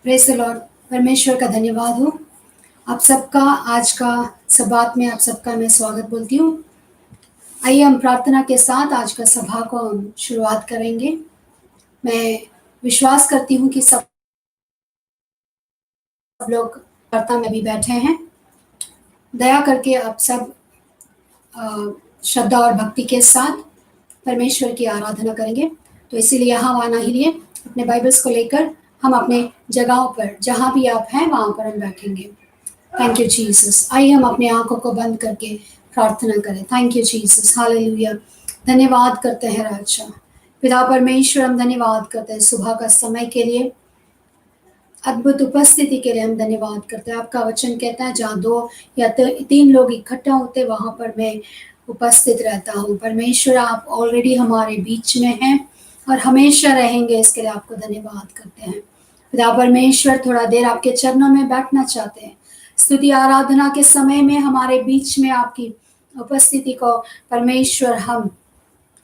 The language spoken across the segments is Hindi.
Praise the Lord. परमेश्वर का धन्यवाद हो। आप सबका आज का सब्बात में आप सबका मैं स्वागत बोलती हूँ। आइए हम प्रार्थना के साथ आज का सभा को हम शुरुआत करेंगे। मैं विश्वास करती हूँ कि सब लोग प्रार्थना में भी बैठे हैं। दया करके आप सब श्रद्धा और भक्ति के साथ परमेश्वर की आराधना करेंगे। तो इसीलिए यहाँ आना ही लिए अपने बाइबल्स को लेकर हम अपने जगहों पर जहाँ भी आप हैं वहाँ पर हम बैठेंगे। Thank you Jesus. आइए हम अपनी आंखों को बंद करके प्रार्थना करें। Thank you Jesus. हालेलुया। धन्यवाद करते हैं राजा पिता परमेश्वर, हम धन्यवाद करते हैं सुबह का समय के लिए, अद्भुत उपस्थिति के लिए हम धन्यवाद करते हैं। आपका वचन कहता है जहाँ 2 या 3 लोग इकट्ठा होते वहाँ पर मैं उपस्थित रहता हूँ। परमेश्वर आप ऑलरेडी हमारे बीच में हैं और हमेशा रहेंगे, इसके लिए आपको धन्यवाद करते हैं। पिता परमेश्वर थोड़ा देर आपके चरणों में बैठना चाहते हैं। स्तुति आराधना के समय में हमारे बीच में आपकी उपस्थिति को परमेश्वर हम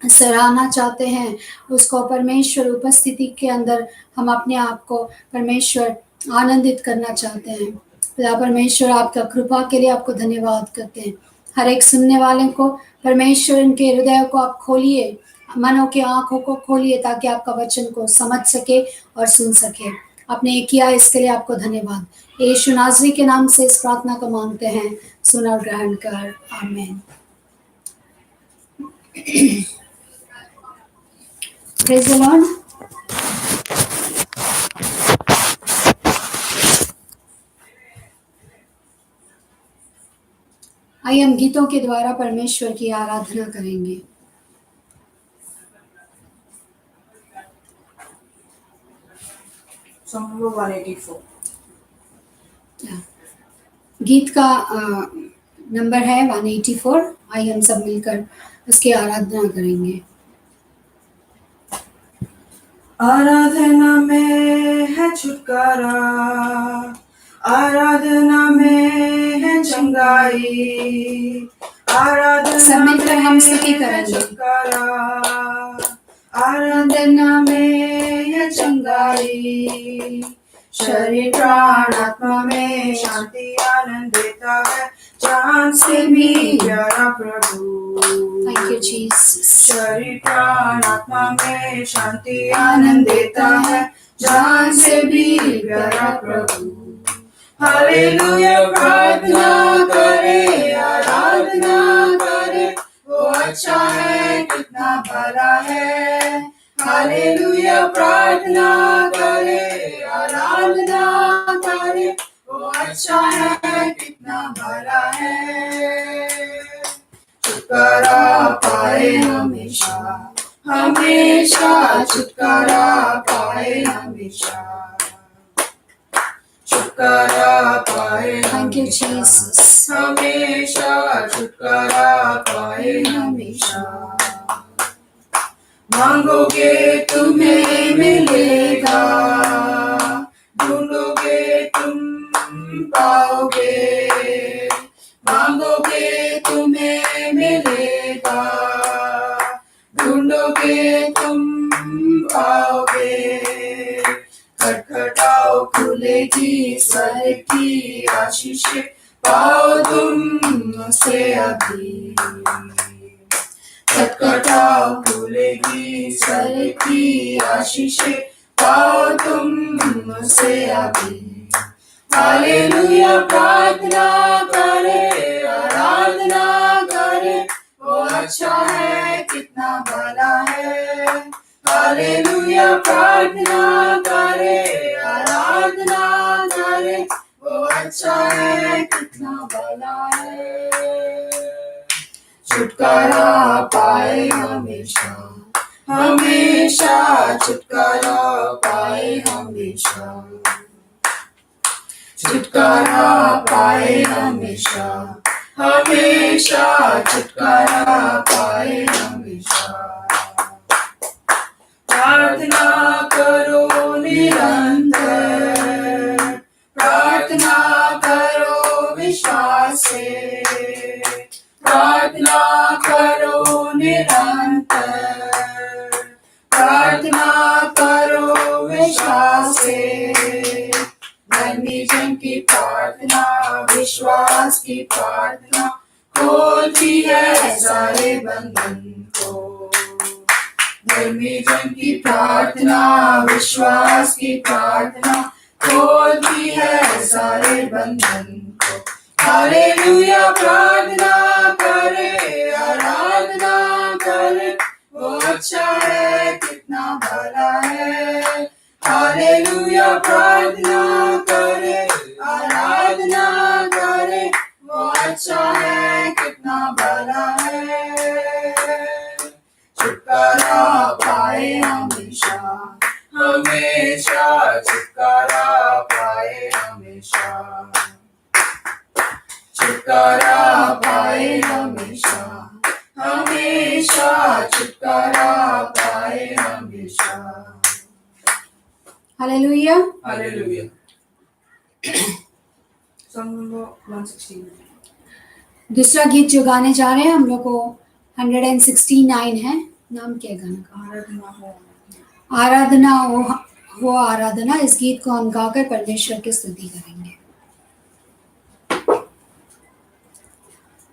सराहना चाहते हैं। उसको परमेश्वर उपस्थिति के अंदर हम अपने आप को परमेश्वर आनंदित करना चाहते हैं। पिता परमेश्वर आपका कृपा के लिए आपको धन्यवाद करते हैं। हर एक सुनने वाले को परमेश्वर इनके हृदय को आप खोलिए, मनों की आंखों को खोलिए ताकि आपका वचन को समझ सके और सुन सके। आपने ये किया, इसके लिए आपको धन्यवाद। यीशु नाज़री के नाम से इस प्रार्थना को मांगते हैं, सुन और ग्रहण कर। आमीन। Praise the Lord. आइए हम गीतों के द्वारा परमेश्वर की आराधना करेंगे। Song number 184. गीत का नंबर है 184। आइए हम सब मिलकर उसकी आराधना करेंगे। आराधना में है छुटकारा, आराधना में है चंगाई, आराधना सब मिलकर हम में स्तुति है करेंगे। छुटकारा, आराधना में है चंगाई, शरीर प्राण आत्मा में शांति आनंद देता है, जान से भी प्यारा प्रभु। Thank you Jesus. शरीर प्राण आत्मा में शांति आनंद देता है, जान से भी प्यारा प्रभु। हालेलुया प्रार्थना करे, आराधना करे, वो अच्छा है कितना भला है। हालेलुया प्रार्थना करे, आराधना करे, वो अच्छा है कितना भला है। छुटकारा पाए हमेशा, हमेशा छुटकारा पाए हमेशा, छुटकारा पाए। Thank you Jesus. हमेशा छुटकारा पाए हमेशा। मांगोगे तुम्हें मिलेगा, ढूंढोगे तुम पाओगे, मांगोगे तुम्हें मिलेगा, ढूंढोगे तुम पाओगे, खटखटाओ खुलेगी स्वर्ग की आशीष, पाओ तुम उसे अभी। खटखटाओ खुलेगी स्वर्ग की आशीष, पाओ तुम उसे अभी। हालेलुया प्रार्थना करे, आराधना करे, वो अच्छा है कितना भला है। हालेलुया प्रार्थना करे, आराधना करे, वो अच्छा है कितना भला है। छुटकारा पाए हमेशा, हमेशा छुटकारा पाए हमेशा, छुटकारा पाए हमेशा, हमेशा छुटकारा पाए हमेशा। प्रार्थना करो निरंतर, प्रार्थना करो विश्वास से, प्रार्थना करो निरंतर, प्रार्थना करो विश्वास से, विश्वास की प्रार्थना खोलती है सारे बंधन को। धर्मी जन की प्रार्थना विश्वास की प्रार्थना खोलती है सारे बंधन को। हालेलुया प्रार्थना करे, आराधना करे, वो अच्छा है कितना भला है। हालेलुया प्रार्थना करे, आराधना करे, वो अच्छा है कितना भला है। छुटकारा पाए हमेशा हमेशा, छुटकारा पाए हमेशा, छुटकारा पाए हमेशा हमेशा, छुटकारा पाए हमेशा। हालेलुया। हालेलुया। Song number 116। दूसरा गीत जो गाने जा रहे हैं हम लोग को 169 है। नाम क्या है गाना का? आराधना हो, आराधना हो आराधना। इस गीत को हम गाकर परमेश्वर की स्तुति करेंगे।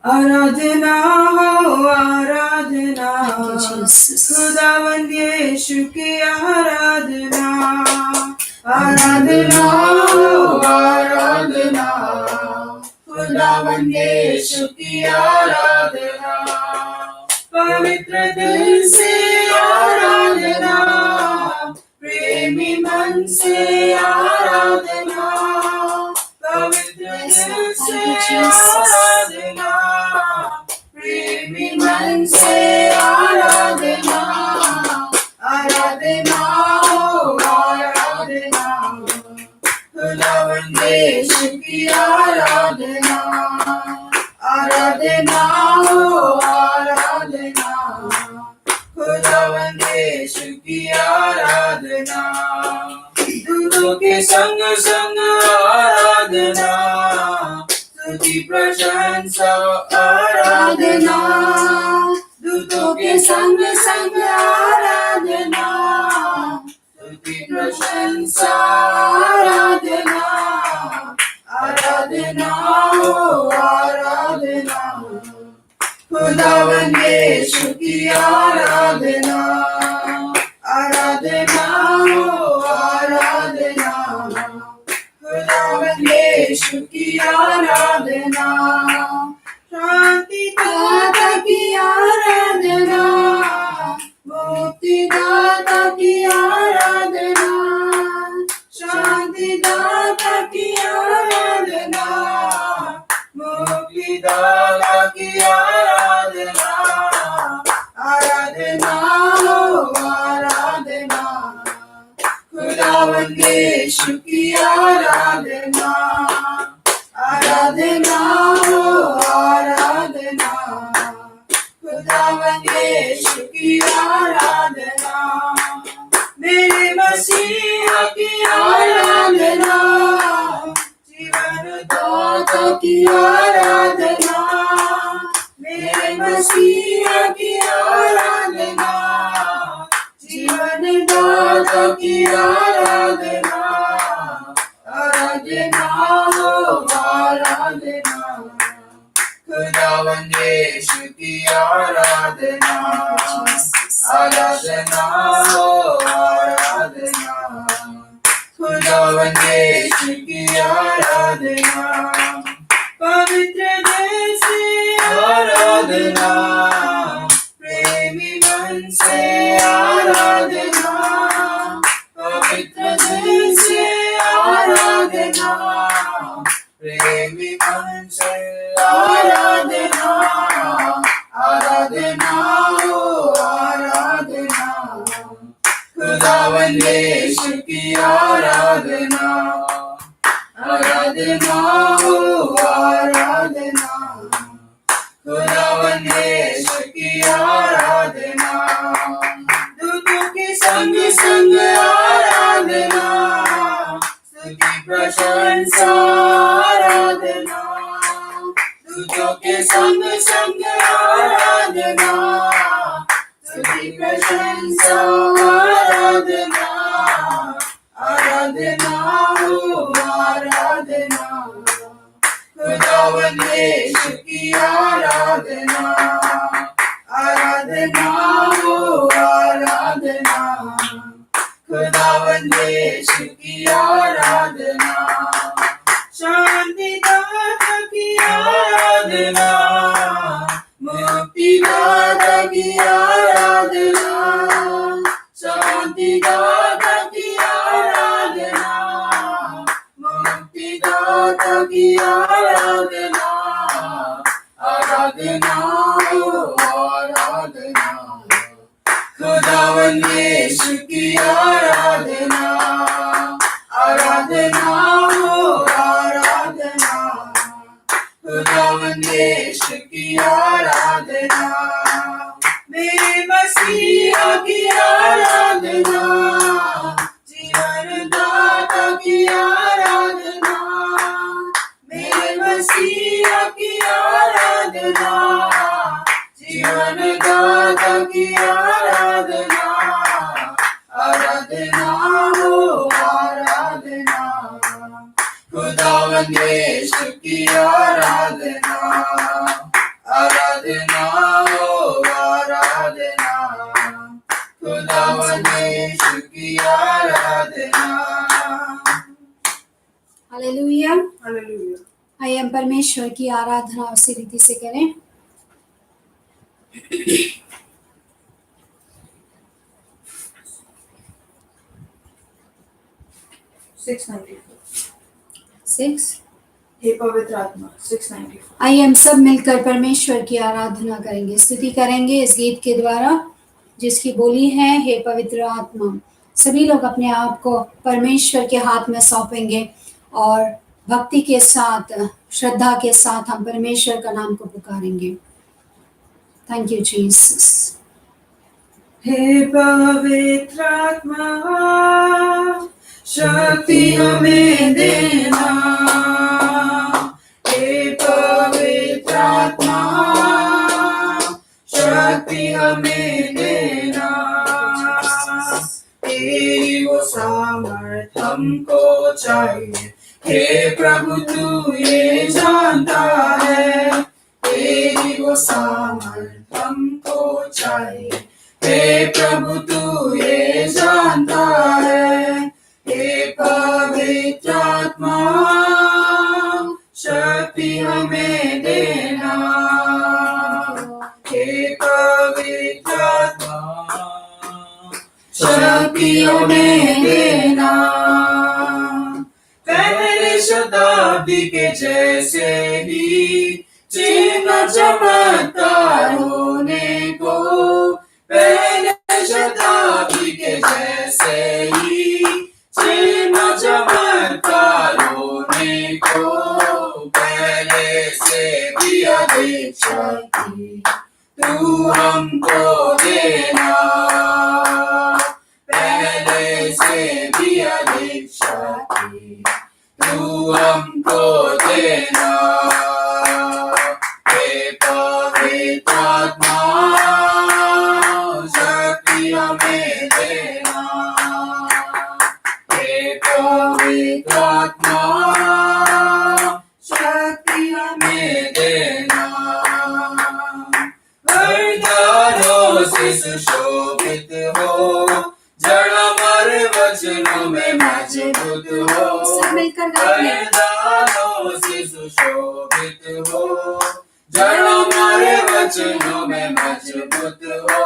आराधना हो आराधना, Jesus। खुदावंद यीशु की आराधना। आराधना हो आराधना, खुदावंद यीशु की आराधना। पवित्र दिल से आराधना, प्रेमी मन से आराधना। पवित्र दिल से आराधना, प्रेमी मन से आराधना। आराधना हो आराधना, खुदावंद यीशु की आराधना। आराधना हो आराधना, खुदावंद यीशु की आराधना। दूतों के संग संग आराधना, स्तुति प्रशंसा आराधना। दूतों के संग संग आराधना, स्तुति प्रशंसा आराधना। आराधना हो आराधना, खुदावंद यीशु की आराधना। आराधना हो आराधना, खुदावंद यीशु की आराधना। शांति दाता की आराधना, मुक्ति दाता की आराधना। शांति दाता की आराधना, मुक्ति दाता की आराधना। आराधना हो आराधना, खुदावंद यीशु की आराधना। आराधना हो आराधना, खुदावंद यीशु की आराधना। मेरे मसीहा की आराधना, जीवन दाता की आराधना। मेरे मसीहा की आराधना, जीवन दाता की आराधना। आराधना हो आराधना, खुदावंद यीशु की आराधना। आराधना हो आराधना, खुदावंद यीशु की आराधना। पवित्र दिल से आराधना, प्रेमी मन से आराधना। पवित्र दिल से आराधना, प्रेमी मन से आराधना। आराधना हो आराधना, खुदावंद यीशु की आराधना। आराधना हो आराधना, खुदावंद यीशु की आराधना। दूतों के संग संग आराधना, स्तुति प्रशंसा आराधना। दूतों के संग संग आराधना, स्तुति प्रशंसा आराधना। आराधना हो आराधना, खुदावन यीशु की आराधना, आराधना हो आराधना, खुदावन यीशु की आराधना, शांति दाता की आराधना, मुक्ति दाता की आराधना, शांति दाता की आराधना, मुक्ति दाता की आराधना, आराधना हो आराधना, खुदावन यीशु की आराधना, आराधना हो आराधना, खुदावन यीशु की आराधना, मेरे मसीहा की आराधना, जीवन दाता की आराधना, मेरे मसीहा की आराधना, जीवन दाता की आराधना, आराधना हो आराधना, खुदावन यीशु की आराधना, आराधना हो आराधना, खुदावन यीशु की आराधना। हालेलुया। हालेलुया। आइए हम परमेश्वर की आराधना उसी रीति से करें। सिक्स। हे पवित्र आत्मा 694। आइए हम सब मिलकर परमेश्वर की आराधना करेंगे, स्तुति करेंगे इस गीत के द्वारा जिसकी बोली है हे पवित्र आत्मा। सभी लोग अपने आप को परमेश्वर के हाथ में सौंपेंगे और भक्ति के साथ, श्रद्धा के साथ हम परमेश्वर का नाम को पुकारेंगे। Thank you Jesus. हे पवित्र आत्मा शक्ति हमें देना, हे पवित्र आत्मा शक्ति हमें देना, तेरी वो सामर्थ हमको चाहिए, हे प्रभु तू ये जानता है, तेरी वो सामर्थ हमको चाहिए, हे प्रभु तू ये जानता है, हे पवित्र आत्मा शक्ति हमें देना, हे पवित्र आत्मा शक्ति हमें देना, पहले शताब्दी के जैसे ही चिन्ह चमत्कार होने को, पहले शताब्दी के जैसे ही चिन्ह चमत्कार होने को, पहले से भी अधिक शक्ति तू हमको देना, पहले से भी अधिक शक्ति तू हमको देना, हे पवित्र आत्मा शक्ति हमें देना, हे पवित्र आत्मा शक्ति हमें देना, वरदानों से सुशोभित हो, जड़मर वचनों में मजबूत हो, वरदानों से सुशोभित हो, जड़मर वचनों में मजबूत हो,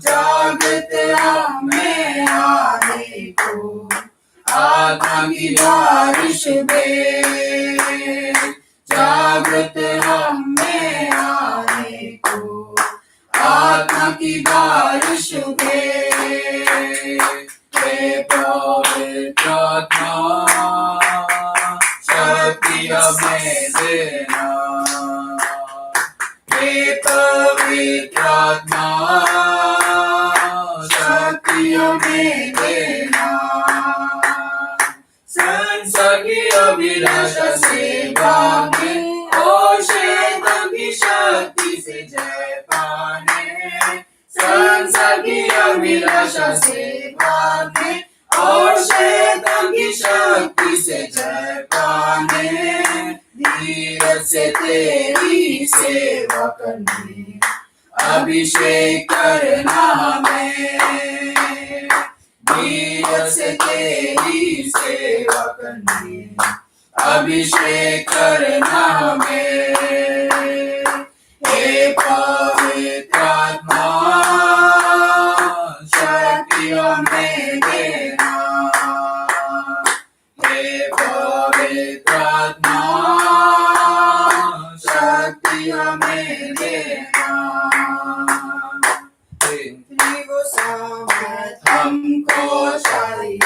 जागृत हमें आने को, आत्मा की बारिश दे, जागृत हमें आने को, आत्मा की बारिश दे, हे पवित्र आत्मा शक्ति हमें देना, हे पवित्र आत्मा शक्ति हमें देना, संसार की अभिलाषा से भागे और शैतान की शक्ति से जय पाने, संसार की अभिलाषा से भागे और शैतान की शक्ति से जय पाने, धीरज से तेरी सेवा करने अभिषेक करना हमें, धीरज से तेरी सेवा करने अभिषेक करना हमें। हे पवित्र आत्मा शक्ति हमें देना, हे पवित्र आत्मा शक्ति हमें देना। वो सामर्थ हमको चाहिए,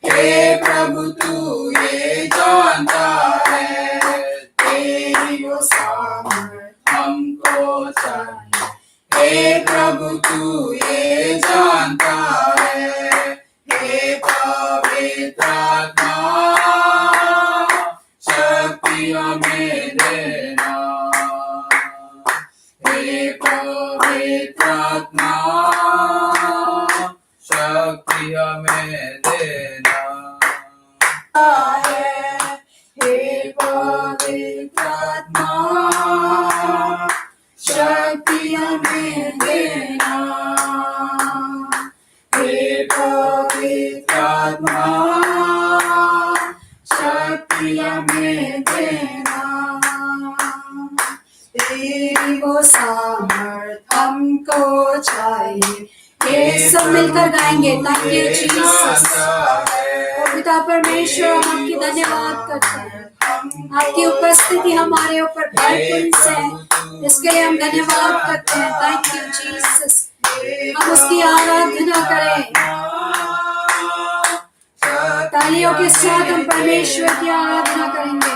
हे प्रभु तू ये जानता है, तेरी वो सामर्थ हमको चाहिए, हे प्रभु तू ये जानता है। हे पवित्र आत्मा शक्ति हमें देना, हे पवित्र आत्मा शक्ति हमें देना। हे पवित्र आत्मा शक्ति हमें देना, हे पवित्र आत्मा शक्ति हमें देना। तेरी वो सामर्थ हमको चाहिए, ये सब मिलकर गाएंगे। Thank you Jesus. पिता परमेश्वर, हम आपकी धन्यवाद करते हैं, आपकी उपस्थिति हमारे ऊपर भरपूर से है, इसके लिए हम धन्यवाद करते हैं। Thank you Jesus. हम उसकी आराधना करें, तालियों के साथ हम परमेश्वर की आराधना करेंगे।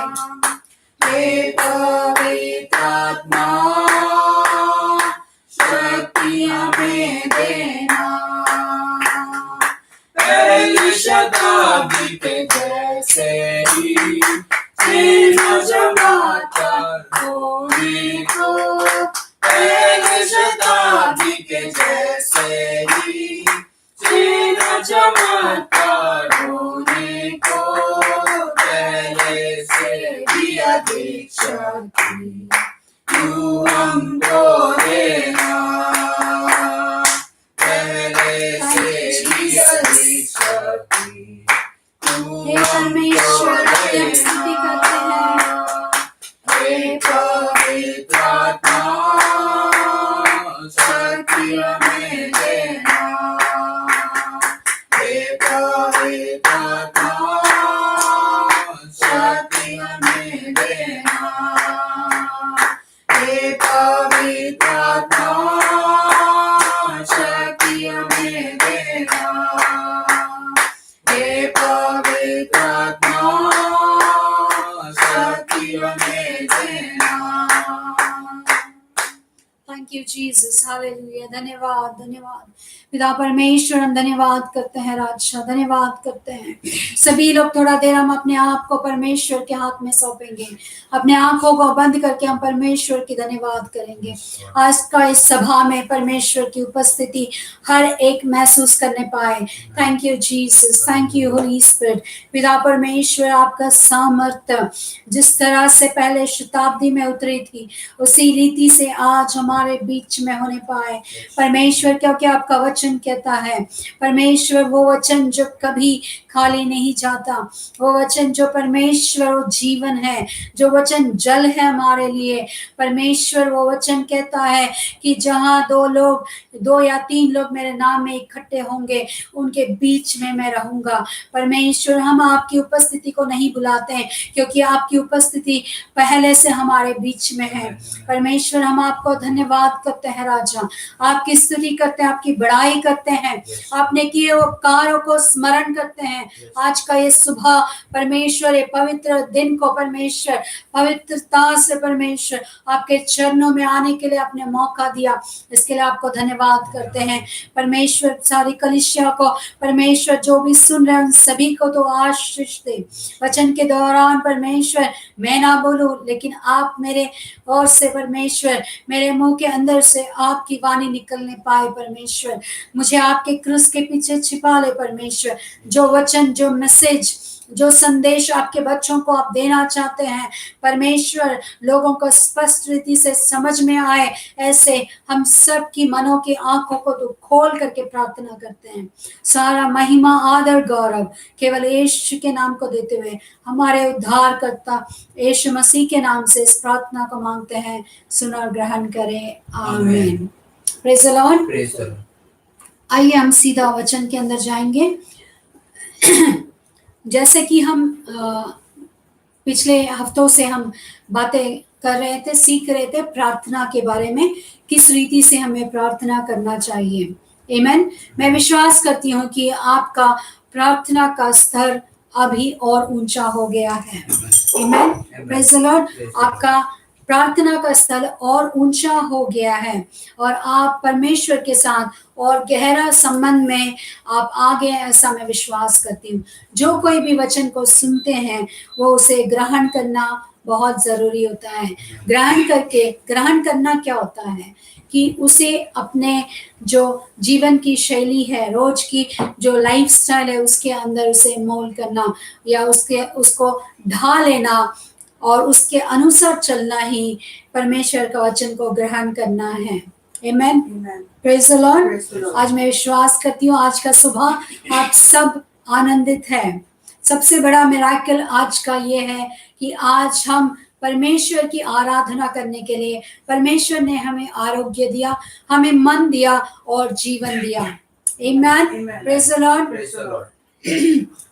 हे पवित्र आत्मा शक्ति हमें देना, पहली शताब्दी के जैसे ही चिन्ह चमत्कार होने को, पहली शताब्दी के जैसे ही चिन्ह चमत्कार होने को, पहले से भी अधिक शक्ति तू हमको देना, पहले से भी अधिक शक्ति तू परमेश्वर हम स्तुति करते हैं। हे पवित्र आत्मा शक्ति हमें देना, हे पवित्र आत्मा शक्ति हमें देना, हे पवित्र आत्मा शक्ति हमें देना, हे पवित्र आत्मा शक्ति हमें देना। Thank you Jesus, hallelujah. धन्यवाद, धन्यवाद पिता परमेश्वर, हम धन्यवाद करते हैं राजा, धन्यवाद करते हैं। सभी लोग थोड़ा देर हम अपने आप को परमेश्वर के हाथ में सौंपेंगे, अपने आंखों को बंद करके हम परमेश्वर की धन्यवाद करेंगे। आज का इस सभा में परमेश्वर की उपस्थिति हर एक महसूस करने पाए। Thank you Jesus, thank you Holi spirit. पिता परमेश्वर, आपका सामर्थ्य जिस तरह से पहले शताब्दी में उतरी थी, उसी रीति से आज हमारे बीच में होने पाए परमेश्वर, क्योंकि आपका वचन कहता है परमेश्वर, वो वचन जो कभी खाली नहीं जाता, वो वचन जो परमेश्वर वो जीवन है, जो वचन जल है हमारे लिए परमेश्वर। वो वचन कहता है कि जहाँ दो या तीन लोग मेरे नाम में इकट्ठे होंगे, उनके बीच में मैं रहूंगा। परमेश्वर, हम आपकी उपस्थिति को नहीं बुलाते हैं, क्योंकि आपकी उपस्थिति पहले से हमारे बीच में है। परमेश्वर, हम आपको धन्यवाद करते हैं राजा, आपकी स्तुति करते हैं, आपकी बड़ाई करते हैं, आपने किए उपकारों को स्मरण करते हैं। आज का ये सुबह परमेश्वर, ये पवित्र दिन को परमेश्वर पवित्रता से परमेश्वर आपके चरणों में आने के लिए आपने मौका दिया, इसके लिए आपको धन्यवाद करते हैं परमेश्वर। सारी कलीसिया को परमेश्वर, जो भी सुन रहे हैं उन सभी को तो आशीष दे। वचन के दौरान परमेश्वर मैं ना बोलूं, लेकिन आप मेरे ओर से परमेश्वर, मेरे मुंह के अंदर से आपकी वाणी निकलने पाए परमेश्वर। मुझे आपके क्रूस के पीछे छिपा ले परमेश्वर। जो वचन, जो मैसेज, जो संदेश आपके बच्चों को आप देना चाहते हैं परमेश्वर, लोगों को स्पष्ट रीति से समझ में आए, ऐसे हम सब की मनों की आंखों को तो खोल करके प्रार्थना करते हैं। सारा महिमा, आदर, गौरव केवल यीशु के नाम को देते हुए हमारे उद्धारकर्ता यीशु मसीह के नाम से इस प्रार्थना को मांगते हैं। सुन और ग्रहण करें, आमीन। Praise the Lord. Praise the Lord. आइए हम सीधा वचन के अंदर जाएंगे। जैसे कि हम पिछले हफ्तों से हम बातें कर रहे थे, सीख रहे थे प्रार्थना के बारे में, किस रीति से हमें प्रार्थना करना चाहिए। आमीन। मैं विश्वास करती हूँ कि आपका प्रार्थना का स्तर अभी और ऊंचा हो गया है। आमीन। Praise the Lord. आपका प्रार्थना का स्तर और ऊंचा हो गया है और आप परमेश्वर के साथ और गहरा संबंध में आप आगे, ऐसा मैं विश्वास करती हूँ। जो कोई भी वचन को सुनते हैं वो उसे ग्रहण करना बहुत ज़रूरी होता है। ग्रहण करना क्या होता है कि उसे अपने जो जीवन की शैली है, रोज की जो लाइफस्टाइल है, उसके अंदर उसे मोल्ड करना या उसको ढा लेना और उसके अनुसार चलना ही परमेश्वर का वचन को ग्रहण करना है। आमेन। Praise the Lord. आज मैं विश्वास करती हूँ आज का सुबह आप सब आनंदित हैं। सबसे बड़ा मिराकल आज का ये है कि आज हम परमेश्वर की आराधना करने के लिए, परमेश्वर ने हमें आरोग्य दिया, हमें मन दिया और जीवन दिया। आमेन। Praise the Lord.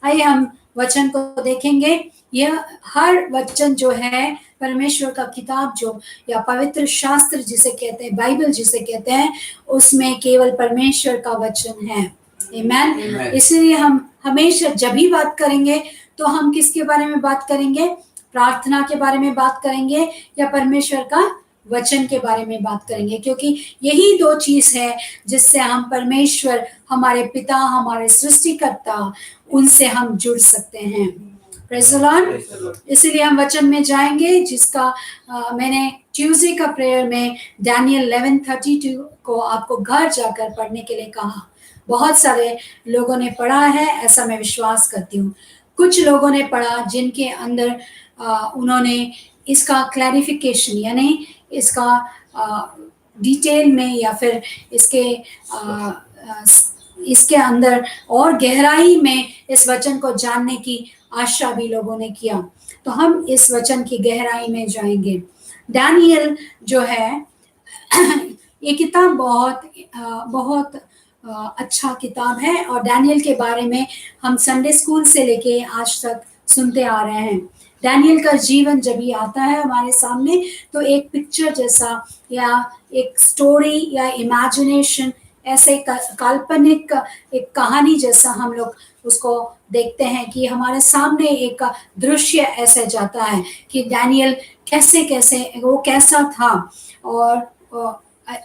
आइए हम वचन को देखेंगे। यह हर वचन जो है परमेश्वर का किताब जो या पवित्र शास्त्र जिसे कहते हैं, बाइबल जिसे कहते हैं, उसमें केवल परमेश्वर का वचन है। आमेन। इसलिए हम हमेशा जब भी बात करेंगे तो हम किसके बारे में बात करेंगे? प्रार्थना के बारे में बात करेंगे या परमेश्वर का वचन के बारे में बात करेंगे, क्योंकि यही दो चीज है जिससे हम परमेश्वर, हमारे पिता, हमारे सृष्टिकर्ता, उनसे हम जुड़ सकते हैं। Praise the Lord. इसलिए हम वचन में जाएंगे जिसका मैंने ट्यूसडे का प्रेयर में डैनियल 11:32 को आपको घर जाकर पढ़ने के लिए कहा। बहुत सारे लोगों ने पढ़ा है, ऐसा मैं विश्वास करती हूँ। कुछ लोगों ने पढ़ा जिनके अंदर उन्होंने इसका क्लैरिफिकेशन यानी इसका डिटेल में या फिर इसके अंदर और गहराई में इस वचन को जानने की आशा भी लोगों ने किया। तो हम इस वचन की गहराई में जाएंगे। डैनियल जो है ये किताब बहुत अच्छा किताब है और डैनियल के बारे में हम संडे स्कूल से लेके आज तक सुनते आ रहे हैं। डैनियल का जीवन जब भी आता है हमारे सामने तो एक पिक्चर जैसा या एक स्टोरी या इमेजिनेशन, ऐसे काल्पनिक एक कहानी जैसा हम लोग उसको देखते हैं कि हमारे सामने एक दृश्य ऐसे जाता है कि डैनियल वो कैसा था और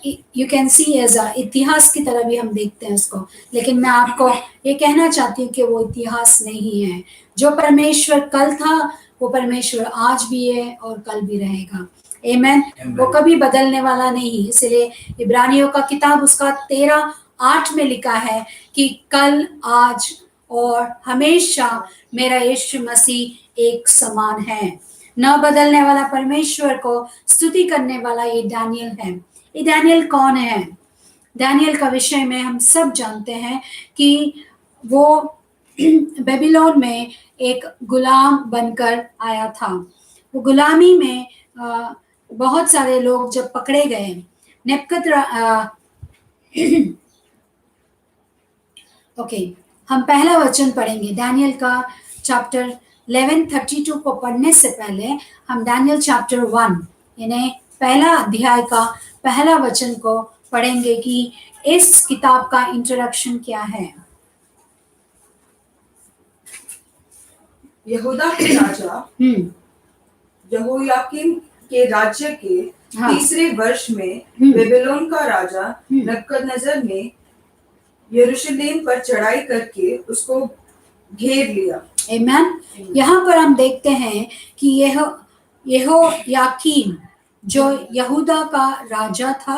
यू कैन सी एज इतिहास की तरह भी हम देखते हैं उसको। लेकिन मैं आपको ये कहना चाहती हूँ कि वो इतिहास नहीं है। जो परमेश्वर कल था वो परमेश्वर आज भी है और कल भी रहेगा। आमेन। वो कभी बदलने वाला नहीं। इसलिए इब्रानियों का किताब उसका 13:8 में लिखा है कि कल, आज और हमेशा मेरा यीशु मसीह एक समान है। न बदलने वाला परमेश्वर को स्तुति करने वाला ये डैनियल है। ये डैनियल कौन है? डैनियल का विषय में हम सब जानते हैं कि वो बेबीलोन में एक गुलाम बनकर आया था। वो गुलामी में बहुत सारे लोग जब पकड़े गए, ओके, हम पहला वचन पढ़ेंगे डैनियल का चैप्टर 11:32 को पढ़ने से पहले हम डैनियल चैप्टर 1 यानी पहला अध्याय का पहला वचन को पढ़ेंगे कि इस किताब का इंट्रोडक्शन क्या है। यहूदा के राजा यहोयाकीम के राज्य के तीसरे वर्ष में बेबीलोन का राजा नबूकदनेस्सर ने यरूशलेम पर चढ़ाई करके उसको घेर लिया। आमेन। यहाँ पर हम देखते हैं कि यहोयाकीम जो यहूदा का राजा था,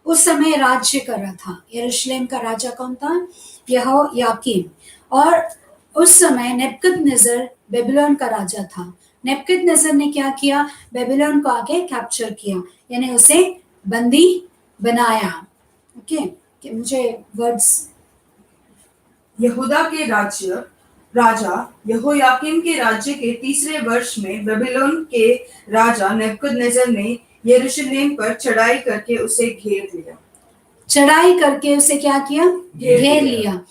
उस समय राज्य कर रहा था। यरूशलेम का राजा कौन था? यहोयाकीम। और उस समय नेबुकदनेस्सर बेबीलोन का राजा था। नेबुकदनेस्सर ने क्या किया? बेबीलोन को आके कैप्चर किया, यानी उसे बंदी बनाया। ओके, कि मुझे वर्ड्स यहूदा के राजा यहोयाकीम के राज्य के तीसरे वर्ष में बेबीलोन के राजा नेबुकदनेस्सर ने यरूशलेम पर चढ़ाई करके उसे घेर लिया। चढ़ाई करके उसे क्या किया? घेर घेर लिया। लिया।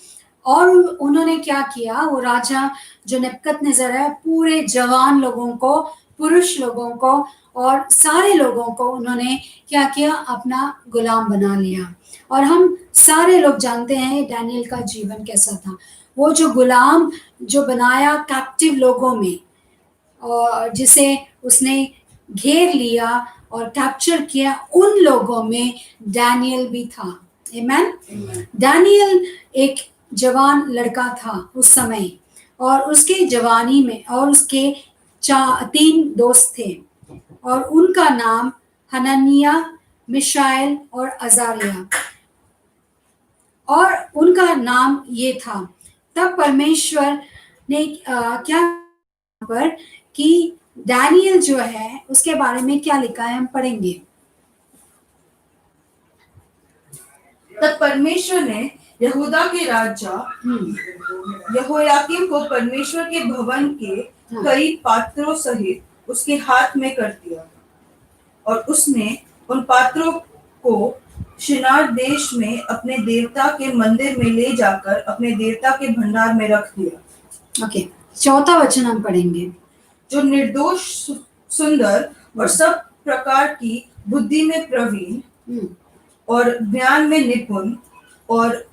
और उन्होंने क्या किया? वो राजा जो नेबुकदनेस्सर है, पूरे जवान लोगों को, पुरुष लोगों को और सारे लोगों को उन्होंने क्या किया? अपना गुलाम बना लिया। और हम सारे लोग जानते हैं डैनियल का जीवन कैसा था। वो जो गुलाम जो बनाया कैप्टिव लोगों में, और जिसे उसने घेर लिया और कैप्चर किया, उन लोगों में डैनियल भी था। आमेन। डैनियल एक जवान लड़का था उस समय, और उसके जवानी में और उसके 3 दोस्त थे, और उनका नाम हनन्याह, मिशाएल और अजारिया, और उनका नाम ये था। तब परमेश्वर ने क्या पर कि डैनियल जो है उसके बारे में क्या लिखा है, हम पढ़ेंगे। तब परमेश्वर ने यहूदा के राजा यहोयाकीम को परमेश्वर के भवन के कई पात्रों सहित उसके हाथ में कर दिया, और उसने उन पात्रों को शिनार देश में अपने देवता के मंदिर में ले जाकर अपने देवता के भंडार में रख दिया। ओके, 4 वचन हम पढ़ेंगे। जो निर्दोष, सुंदर और सब प्रकार की बुद्धि में प्रवीण और ज्ञान में निपुण और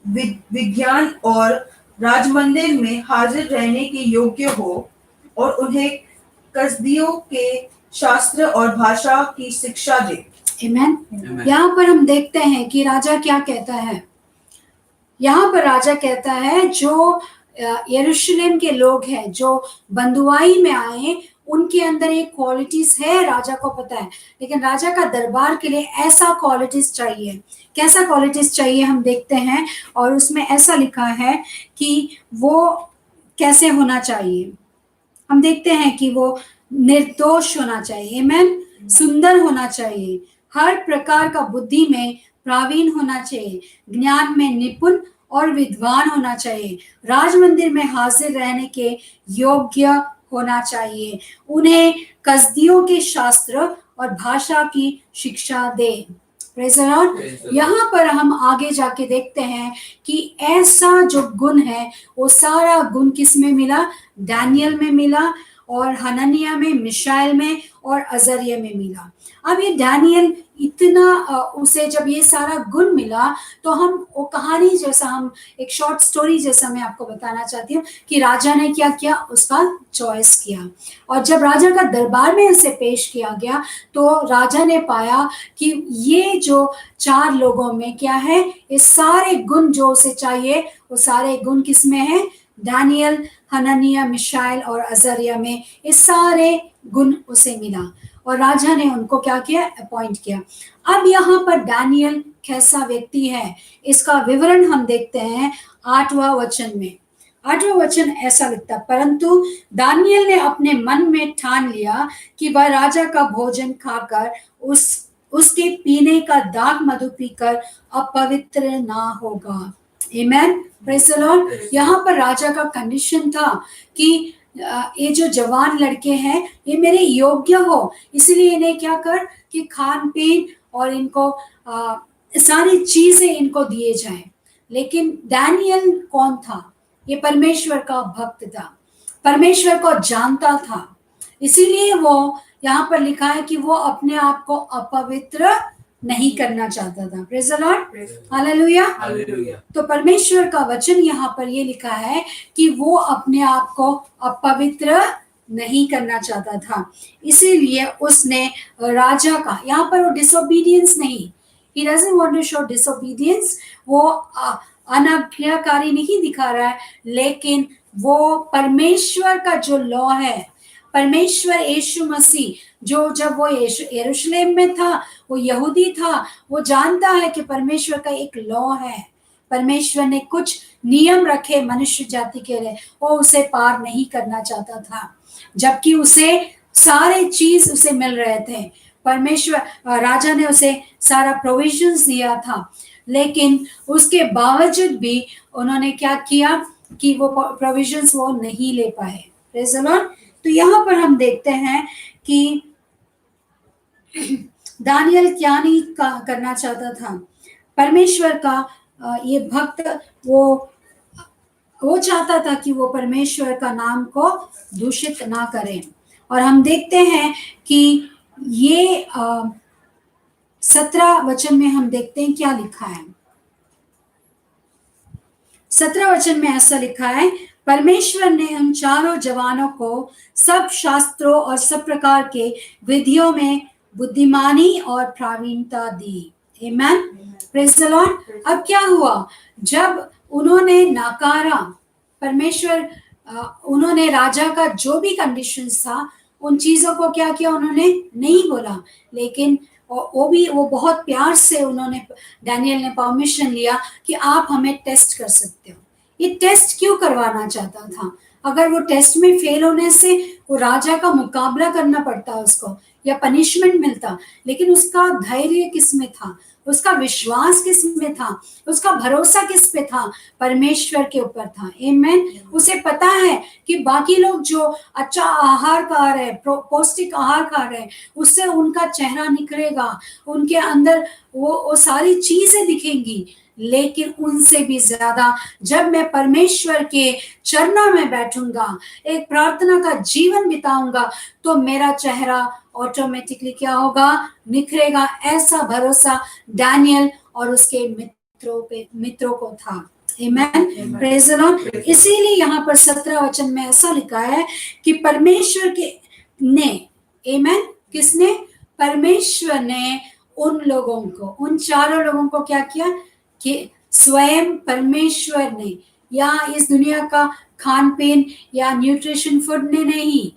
विज्ञान और राजमंदिर में हाजिर रहने के योग्य हो, और उन्हें कसदियों के शास्त्र और भाषा की शिक्षा दे। आमेन। यहाँ पर हम देखते हैं कि राजा क्या कहता है। यहाँ पर राजा कहता है जो यरूशलेम के लोग हैं, जो बंधुआई में आए, उनके अंदर एक क्वालिटीज है, राजा को पता है, लेकिन राजा का दरबार के लिए ऐसा क्वालिटीज चाहिए। कैसा क्वालिटीज चाहिए हम देखते हैं, और उसमें ऐसा लिखा है कि वो कैसे होना चाहिए। हम देखते हैं कि वो निर्दोष होना चाहिए, आमेन, सुंदर होना चाहिए, हर प्रकार का बुद्धि में प्रवीण होना चाहिए, ज्ञान में निपुण और विद्वान होना चाहिए, राजमंदिर में हाजिर रहने के योग्य होना चाहिए, उन्हें कसदियों के शास्त्र और भाषा की शिक्षा दे। Praise the Lord. यहाँ पर हम आगे जाके देखते हैं कि ऐसा जो गुण है वो सारा गुण किस में मिला? डैनियल में मिला, और हनन्याह में, मिशाएल में और अजरिया में मिला। अब ये डैनियल इतना उसे जब ये सारा गुण मिला, तो हम वो कहानी जैसा, हम एक शॉर्ट स्टोरी जैसा मैं आपको बताना चाहती हूँ कि राजा ने क्या किया, उसका चॉइस किया, और जब राजा का दरबार में इसे पेश किया गया तो राजा ने पाया कि ये जो 4 लोगों में क्या है, ये सारे गुण जो उसे चाहिए वो सारे गुण किस में है? डैनियल, हनन्याह, मिशाएल और अजरिया में ये सारे गुण उसे मिला, और राजा ने उनको क्या किया? अपॉइंट किया। अब यहाँ पर डैनियल कैसा व्यक्ति है, इसका विवरण हम देखते हैं 8वां वचन में। 8वां वचन ऐसा लिखता, परंतु दानियल ने अपने मन में ठान लिया कि वह राजा का भोजन खाकर उसके पीने का दाख मधु पीकर अपवित्र ना होगा। Amen, praise the Lord. यहाँ पर राजा का कंडीशन था कि ये जो जवान लड़के हैं ये मेरे योग्य हो, इसलिए इन्हें क्या कर कि खान पीन और इनको सारी चीजें इनको दिए जाएं। लेकिन डैनियल कौन था? ये परमेश्वर का भक्त था, परमेश्वर को जानता था, इसीलिए वो यहाँ पर लिखा है कि वो अपने आप को अपवित्र नहीं करना चाहता था। Praise the Lord, hallelujah. तो परमेश्वर का वचन यहाँ पर ये लिखा है कि वो अपने आप को अपवित्र नहीं करना चाहता था, इसीलिए उसने राजा का, यहाँ पर वो डिसोबीडियंस नहीं, he doesn't want to show disobedience, वो अनाज्ञाकारी नहीं दिखा रहा है, लेकिन वो परमेश्वर का जो लॉ है परमेश्वर यीशु मसीह जो जब वो यरूशलेम में था, वो यहूदी था, वो जानता है कि परमेश्वर का एक लॉ है, परमेश्वर ने कुछ नियम रखे मनुष्य जाति के लिए, वो उसे पार नहीं करना चाहता था, जबकि उसे सारे चीज उसे मिल रहे थे। परमेश्वर राजा ने उसे सारा प्रोविजंस दिया था, लेकिन उसके बावजूद भी उन्होंने क्या किया कि वो प्रोविजंस वो नहीं ले पाए। Praise the Lord. तो यहाँ पर हम देखते हैं कि दानियल क्या नहीं करना चाहता था। परमेश्वर का ये भक्त वो चाहता था कि वो परमेश्वर का नाम को दूषित ना करें। और हम देखते हैं कि ये 17 वचन में हम देखते हैं क्या लिखा है। 17 वचन में ऐसा लिखा है, परमेश्वर ने उन चारों जवानों को सब शास्त्रों और सब प्रकार के विधियों में बुद्धिमानी और प्रावीणता दी। आमेन। Praise the Lord. अब क्या हुआ, जब उन्होंने नकारा परमेश्वर, उन्होंने राजा का जो भी कंडीशंस था उन चीजों को क्या किया, उन्होंने नहीं बोला, लेकिन वो बहुत प्यार से उन्होंने, डैनियल ने परमिशन लिया कि आप हमें टेस्ट कर सकते हो। ये टेस्ट क्यों करवाना चाहता था? अगर वो टेस्ट में फेल होने से वो राजा का मुकाबला करना पड़ता उसको या पनिशमेंट मिलता, लेकिन उसका धैर्य किस में था, उसका विश्वास किस में था, उसका भरोसा किस पे था? परमेश्वर के ऊपर था। आमेन। उसे पता है कि बाकी लोग जो अच्छा आहार खा रहे, पौष्टिक आहार खा रहे, उससे उनका चेहरा निखरेगा, उनके अंदर वो सारी चीजें दिखेंगी, लेकिन उनसे भी ज्यादा जब मैं परमेश्वर के चरणों में बैठूंगा, एक प्रार्थना का जीवन बिताऊंगा, तो मेरा चेहरा ऑटोमेटिकली क्या होगा, निखरेगा। ऐसा भरोसा डैनियल और उसके मित्रों को था। आमेन। Praise the Lord. इसीलिए यहाँ पर 17 वचन में ऐसा लिखा है कि परमेश्वर के ने, आमेन, किसने? परमेश्वर ने उन लोगों को, उन चारों लोगों को क्या किया कि स्वयं परमेश्वर ने, या इस दुनिया का खान पीन या न्यूट्रिशन फूड ने नहीं,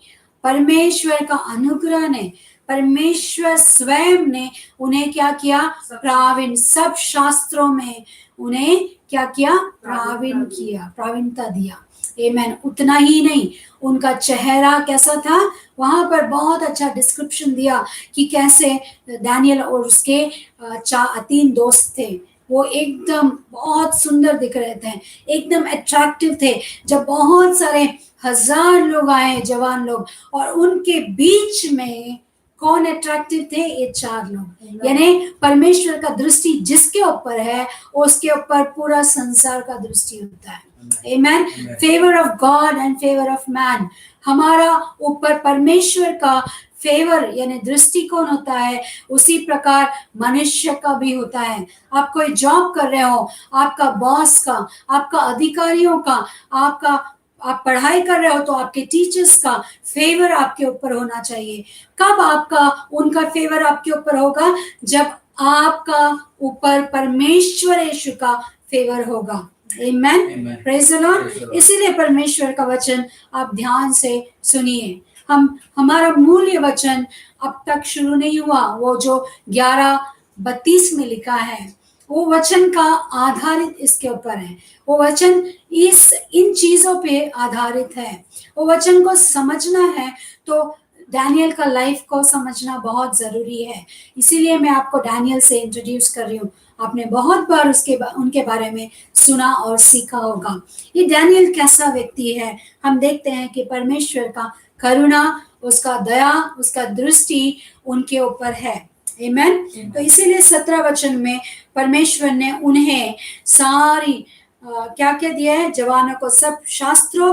परमेश्वर का अनुग्रह ने, परमेश्वर स्वयं ने उन्हें क्या किया, प्रावीण, सब शास्त्रों में उन्हें क्या किया, प्रावीण किया, प्रावीणता दिया। आमेन। उतना ही नहीं, उनका चेहरा कैसा था, वहां पर बहुत अच्छा डिस्क्रिप्शन दिया कि कैसे डैनियल और उसके 3 दोस्त थे, वो एकदम बहुत सुंदर दिख रहे थे, एकदम अट्रैक्टिव थे। जब बहुत सारे 1000 लोग आए, जवान लोग, और उनके बीच में कौन अट्रैक्टिव थे? ये 4 लोग। यानी परमेश्वर का दृष्टि जिसके ऊपर है, उसके ऊपर पूरा संसार का दृष्टि होता है। Amen. Favour of God and favour of man. हमारा ऊपर परमेश्वर का फेवर यानी दृष्टिकोण होता है, उसी प्रकार मनुष्य का भी होता है। आप कोई जॉब कर रहे हो, आपका बॉस का, आपका अधिकारियों का, आप पढ़ाई कर रहे हो तो आपके टीचर्स का फेवर आपके ऊपर होना चाहिए। कब आपका उनका फेवर आपके ऊपर होगा? जब आपका ऊपर परमेश्वर यीशु का फेवर होगा। आमेन। Praise the Lord. इसीलिए परमेश्वर का वचन आप ध्यान से सुनिए। हमारा मूल्य वचन अब तक शुरू नहीं हुआ, वो जो 11:32 में लिखा है, वो वचन का आधारित इसके ऊपर है। वो वचन इन चीजों पे आधारित है। वो वचन को समझना है तो डैनियल का लाइफ को समझना बहुत जरूरी है। इसीलिए मैं आपको डैनियल से इंट्रोड्यूस कर रही हूँ। आपने बहुत बार उनके बारे में सुना और सीखा होगा। ये डैनियल कैसा व्यक्ति है? हम देखते हैं कि परमेश्वर का करुणा, उसका दया, उसका दृष्टि उनके ऊपर है। आमेन। तो इसीलिए 17 वचन में परमेश्वर ने उन्हें सारी क्या क्या दिया है? जवानों को सब शास्त्रों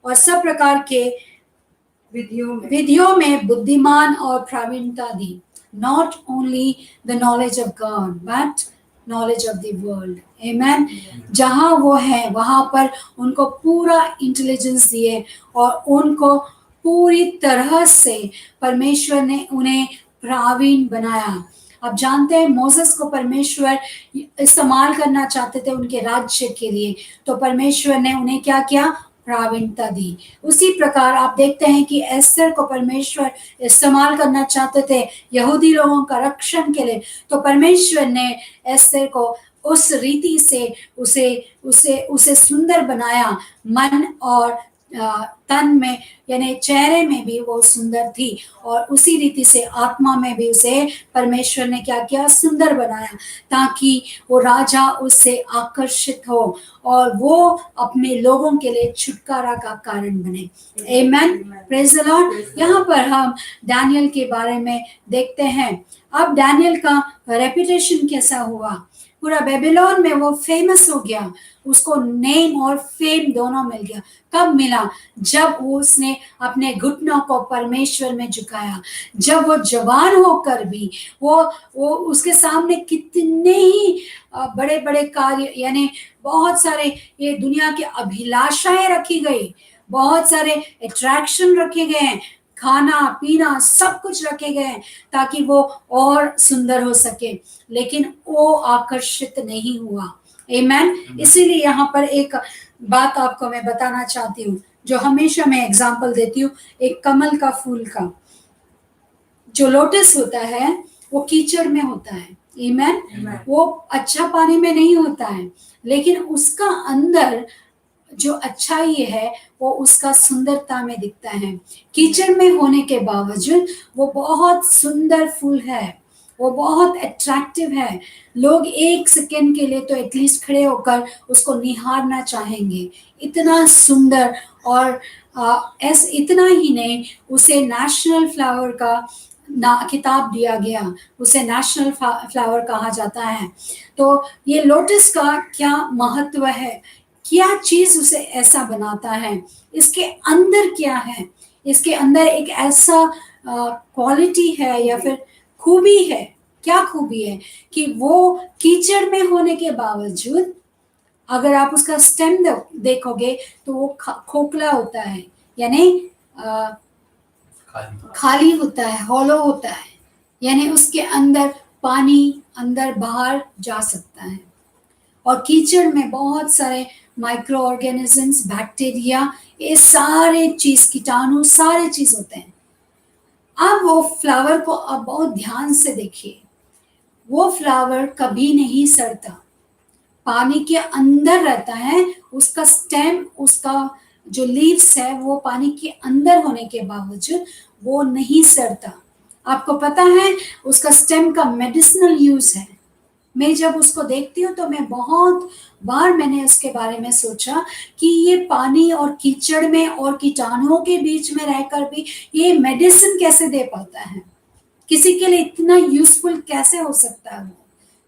और सब प्रकार के विधियों में बुद्धिमान और प्रावीणता दी। Not only the knowledge of God, but knowledge of the world. Amen. जहाँ वो है वहां पर उनको पूरा इंटेलिजेंस दिए और उनको पूरी तरह से परमेश्वर ने उन्हें प्रावीण बनाया। आप जानते हैं मोसेस को परमेश्वर इस्तेमाल करना चाहते थे उनके राज्य के लिए, तो परमेश्वर ने उन्हें क्या किया? प्रावीणता दी। उसी प्रकार आप देखते हैं कि एस्तर को परमेश्वर इस्तेमाल करना चाहते थे यहूदी लोगों का रक्षण के लिए, तो परमेश्वर ने एस्तर को उस रीति से उसे उसे उसे सुंदर बनाया, मन और तन में यानी चेहरे में भी वो सुंदर थी, और उसी रीति से आत्मा में भी उसे परमेश्वर ने क्या किया, सुंदर बनाया, ताकि वो राजा उससे आकर्षित हो और वो अपने लोगों के लिए छुटकारा का कारण बने। आमेन, प्रेज द लॉर्ड। यहाँ पर हम डैनियल के बारे में देखते हैं। अब डैनियल का रेपुटेशन कैसा हुआ, पूरा बेबीलोन में वो फेमस हो गया, उसको नेम और फेम दोनों मिल गया। कब मिला? जब उसने अपने घुटनों को परमेश्वर में झुकाया, जब वो जवान होकर भी वो उसके सामने कितने ही बड़े बड़े कार्य, यानी बहुत सारे ये दुनिया की अभिलाषाएं रखी गई, बहुत सारे अट्रैक्शन रखे गए हैं, खाना पीना सब कुछ रखे गए हैं ताकि वो और सुंदर हो सके, लेकिन वो आकर्षित नहीं हुआ। आमेन। इसीलिए यहाँ पर एक बात आपको मैं बताना चाहती हूँ, जो हमेशा मैं एग्जांपल देती हूँ, एक कमल का फूल का। जो लोटस होता है वो कीचड़ में होता है, आमेन, वो अच्छा पानी में नहीं होता है, लेकिन उसका अंदर जो अच्छाई है वो उसका सुंदरता में दिखता है। कीचड़ में होने के बावजूद वो बहुत सुंदर फूल है, वो बहुत अट्रैक्टिव है। लोग एक सेकेंड के लिए तो एटलीस्ट खड़े होकर उसको निहारना चाहेंगे, इतना सुंदर। और इतना ही नहीं, उसे नेशनल फ्लावर का खिताब दिया गया, उसे नेशनल फ्लावर कहा जाता है। तो ये लोटस का क्या महत्व है, क्या चीज उसे ऐसा बनाता है, इसके अंदर क्या है, इसके अंदर एक ऐसा क्वालिटी है या फिर खूबी है, क्या खूबी है कि वो कीचड़ में होने के बावजूद अगर आप उसका स्टेम देखोगे तो वो खोखला होता है, यानी खाली होता है, हॉलो होता है, यानी उसके अंदर पानी अंदर बाहर जा सकता है। और कीचड़ में बहुत सारे माइक्रो ऑर्गेनिजम्स, बैक्टीरिया, ये सारे चीज, कीटाणु, सारे चीज होते हैं। अब वो फ्लावर को आप बहुत ध्यान से देखिए, वो फ्लावर कभी नहीं सड़ता, पानी के अंदर रहता है, उसका स्टेम, उसका जो लीव्स है वो पानी के अंदर होने के बावजूद वो नहीं सड़ता। आपको पता है उसका स्टेम का मेडिसिनल यूज है। मैं जब उसको देखती हूँ तो मैं बहुत बार मैंने उसके बारे में सोचा कि ये पानी और कीचड़ में और कीटाणुओं के बीच में रहकर भी ये मेडिसिन कैसे दे पाता है, किसी के लिए इतना यूजफुल कैसे हो सकता है वो।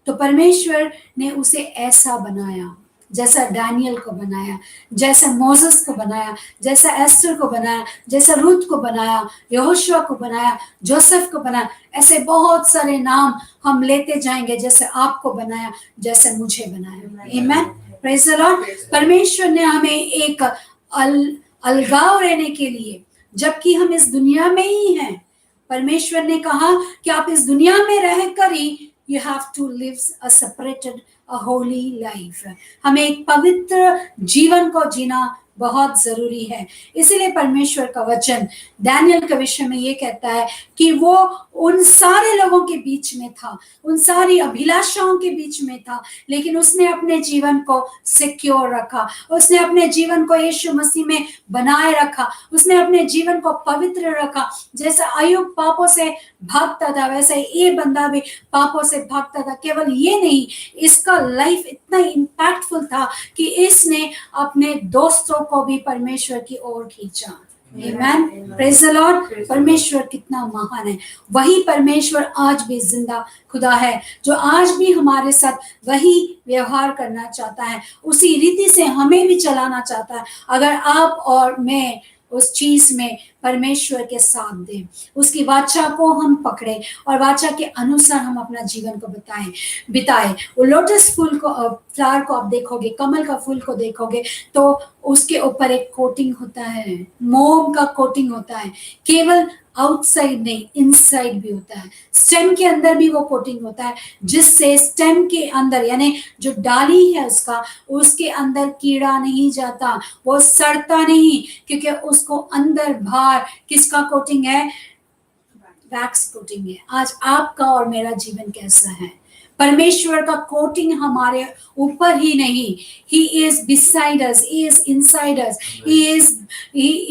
तो परमेश्वर ने उसे ऐसा बनाया, जैसा डैनियल को बनाया, जैसा मोसेस को बनाया, जैसा एस्टर को बनाया, जैसा रूथ को बनाया, यहोशुआ को बनाया, जोसेफ को बनाया। ऐसे बहुत सारे नाम हम लेते जाएंगे, जैसे आपको बनाया, जैसे मुझे बनाया। आमेन, प्रेज द लॉर्ड। परमेश्वर ने हमें एक अलगाव रहने के लिए, जबकि हम इस दुनिया में ही हैं, परमेश्वर ने कहा कि आप इस दुनिया में रहकर ही you have to live a separated, a holy life. हमें एक पवित्र जीवन को जीना बहुत जरूरी है। इसीलिए परमेश्वर का वचन डैनियल के विषय में ये कहता है कि वो उन सारे लोगों के बीच में था, उन सारी अभिलाषाओं के बीच में था, लेकिन उसने अपने जीवन को सिक्योर रखा, उसने अपने जीवन को यीशु मसीह में बनाए रखा, उसने अपने जीवन को पवित्र रखा। जैसे अय्यूब पापों से भागता था, वैसे ये बंदा भी पापों से भागता था। केवल ये नहीं, इसका लाइफ इतना इम्पैक्टफुल था कि इसने अपने दोस्तों को भी परमेश्वर की ओर खींचा। आमेन, प्रेज द लॉर्ड। परमेश्वर कितना महान है। वही परमेश्वर आज भी जिंदा खुदा है, जो आज भी हमारे साथ वही व्यवहार करना चाहता है, उसी रीति से हमें भी चलाना चाहता है। अगर आप और मैं उस चीज में परमेश्वर के साथ दें, उसकी वाचा को हम पकड़े और वाचा के अनुसार हम अपना जीवन को बिताए। वो लोटस फूल को, फ्लावर को आप देखोगे, कमल का फूल को देखोगे तो उसके ऊपर एक कोटिंग होता है, मोम का कोटिंग होता है। केवल आउटसाइड नहीं, इनसाइड भी होता है। स्टेम के अंदर भी वो कोटिंग होता है, जिससे स्टेम के अंदर यानी जो डाली है उसके अंदर कीड़ा नहीं जाता, वो सड़ता नहीं, क्योंकि उसको अंदर बाहर किसका कोटिंग है? वैक्स कोटिंग है। आज आपका और मेरा जीवन कैसा है? परमेश्वर का कोटिंग हमारे ऊपर ही नहीं, He is beside us, He is inside us, He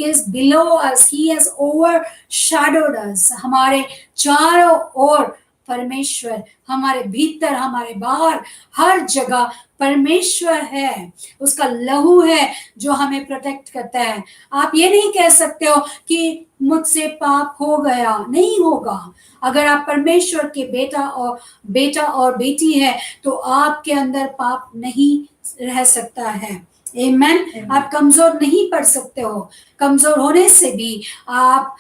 is below us, He has overshadowed us। हमारे चारों ओर परमेश्वर, हमारे भीतर, हमारे बाहर, हर जगह परमेश्वर है। उसका लहू है जो हमें प्रोटेक्ट करता है। आप ये नहीं कह सकते हो कि मुझसे पाप हो गया, नहीं होगा। अगर आप परमेश्वर के बेटा और बेटी है तो आपके अंदर पाप नहीं रह सकता है। आमेन। आप कमजोर नहीं पड़ सकते हो। कमजोर होने से भी आप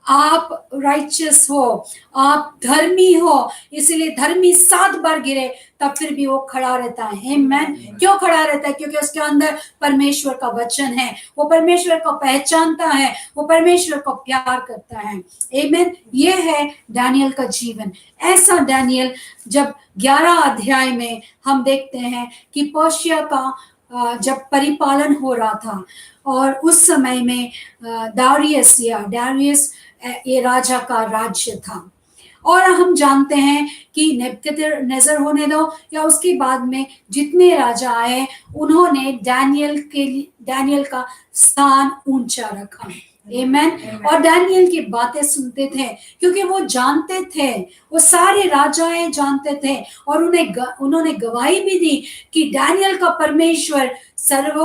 राइचियस हो, आप धर्मी हो, इसलिए धर्मी 7 बार गिरे तब फिर भी वो खड़ा रहता है। आमेन। क्यों खड़ा रहता है? क्योंकि उसके अंदर परमेश्वर का वचन है, वो परमेश्वर को पहचानता है, वो परमेश्वर को प्यार करता है। आमेन। ये है दानियल का जीवन। ऐसा दानियल, जब 11 अध्याय में हम देखते हैं कि पर्शिया का जब परिपालन हो रहा था और उस समय में दारियस ये राजा का राज्य था। और हम जानते हैं कि नेबुकदनेस्सर होने दो या उसके बाद में जितने राजा आए, उन्होंने दानियल का स्थान ऊंचा रखा। आमेन। और दानियल की बातें सुनते थे, क्योंकि वो जानते थे, वो सारे राजाएं जानते थे और उन्होंने गवाही भी दी कि दानियल का परमेश्वर सर्व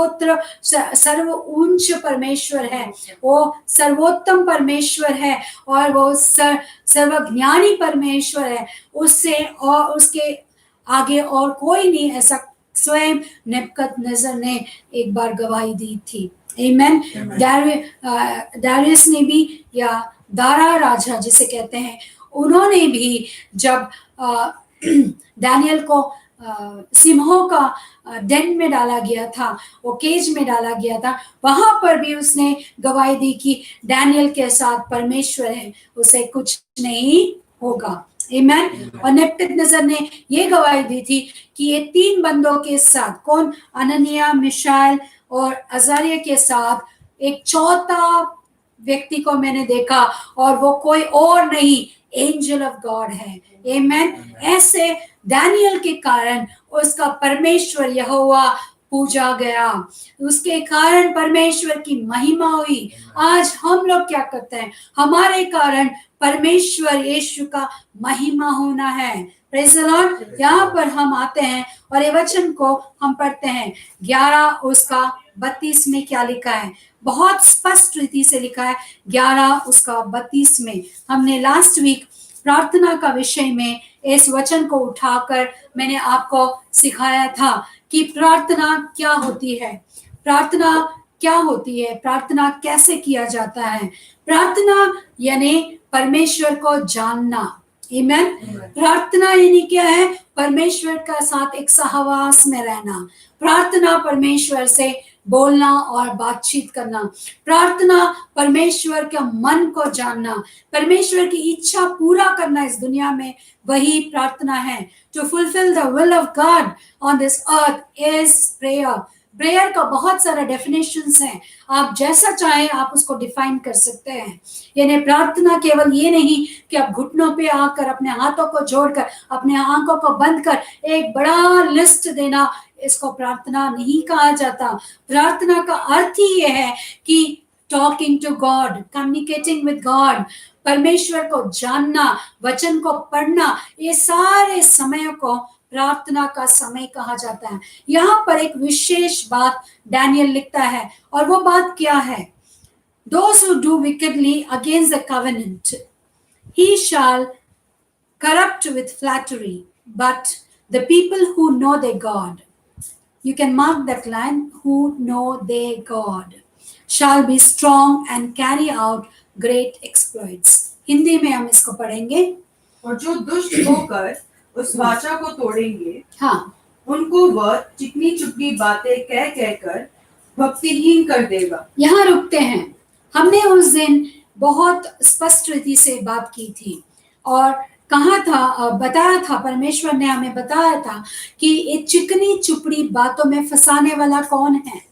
उच्च परमेश्वर है, वो सर्वोत्तम परमेश्वर है और वो सर्वज्ञानी परमेश्वर है। उससे और उसके आगे और कोई नहीं, ऐसा स्वयं नेबुकदनेस्सर ने एक बार गवाही दी थी। आमेन। दारियस ने भी, या दारा राजा जिसे कहते हैं, उन्होंने भी जब दानियल को सिंहों का डेन में डाला गया था, वो केज में डाला गया था, वहां पर भी उसने गवाही दी कि दानियल के साथ परमेश्वर है, उसे कुछ नहीं होगा। आमेन। और नेबुकदनेस्सर ने ये गवाही दी थी कि ये 3 बंदों के साथ, कौन? अननिया, मिशाएल और अजारिया के साथ एक चौथा व्यक्ति को मैंने देखा, और वो कोई और नहीं, एंजल ऑफ गॉड है। आमेन। ऐसे दानियल के कारण उसका परमेश्वर यहोवा पूजा गया, उसके कारण परमेश्वर की महिमा हुई। आज हम लोग क्या करते हैं? हमारे कारण परमेश्वर यीशु का महिमा होना है। Praise the Lord. यहाँ पर हम आते हैं और ये वचन को हम पढ़ते हैं। 11 उसका 32 में क्या लिखा है? बहुत स्पष्ट रीति से लिखा है। 11 उसका 32 में हमने लास्ट वीक प्रार्थना का विषय में इस वचन को उठाकर मैंने आपको सिखाया था कि प्रार्थना क्या होती है, प्रार्थना क्या होती है, प्रार्थना कैसे किया जाता है। प्रार्थना यानी परमेश्वर को जानना। आमेन। प्रार्थना यानी क्या है? परमेश्वर का साथ एक सहवास में रहना। प्रार्थना परमेश्वर से बोलना और बातचीत करना। प्रार्थना परमेश्वर के मन को जानना, परमेश्वर की इच्छा पूरा करना इस दुनिया में, वही प्रार्थना है। To fulfil the will of God on this earth is prayer. Prayer का बहुत सारा डेफिनेशंस हैं, आप जैसा चाहे आप उसको डिफाइन कर सकते हैं। यानी प्रार्थना केवल ये नहीं कि आप घुटनों पे आकर अपने हाथों को जोड़कर अपने आंखों को बंद कर एक बड़ा लिस्ट देना, इसको प्रार्थना नहीं कहा जाता। प्रार्थना का अर्थ ही ये है कि talking to God, communicating with God, परमेश्वर को जानना, वचन को पढ़ना, ये सारे समयों को प्रार्थना का समय कहा जाता है। यहाँ पर एक विशेष बात दानियल लिखता है, और वो बात क्या है? Those who do wickedly against the covenant, he shall corrupt with flattery, but the people who know their God, you can mark that line, who know their God, shall be strong and carry out great exploits. Hindi में हम इसको पढ़ेंगे. और जो दुष्ट होकर उस वाचा को तोड़ेंगे, हाँ, उनको वह चिकनी चुपड़ी बातें कह कहकर भक्तिहीन कर देगा. यहाँ रुकते हैं. हमने उस दिन बहुत स्पष्ट रीति से बात की थी और कहा था, बताया था, परमेश्वर ने हमें बताया था कि ये चिकनी चुपड़ी बातों में फंसाने वाला कौन है?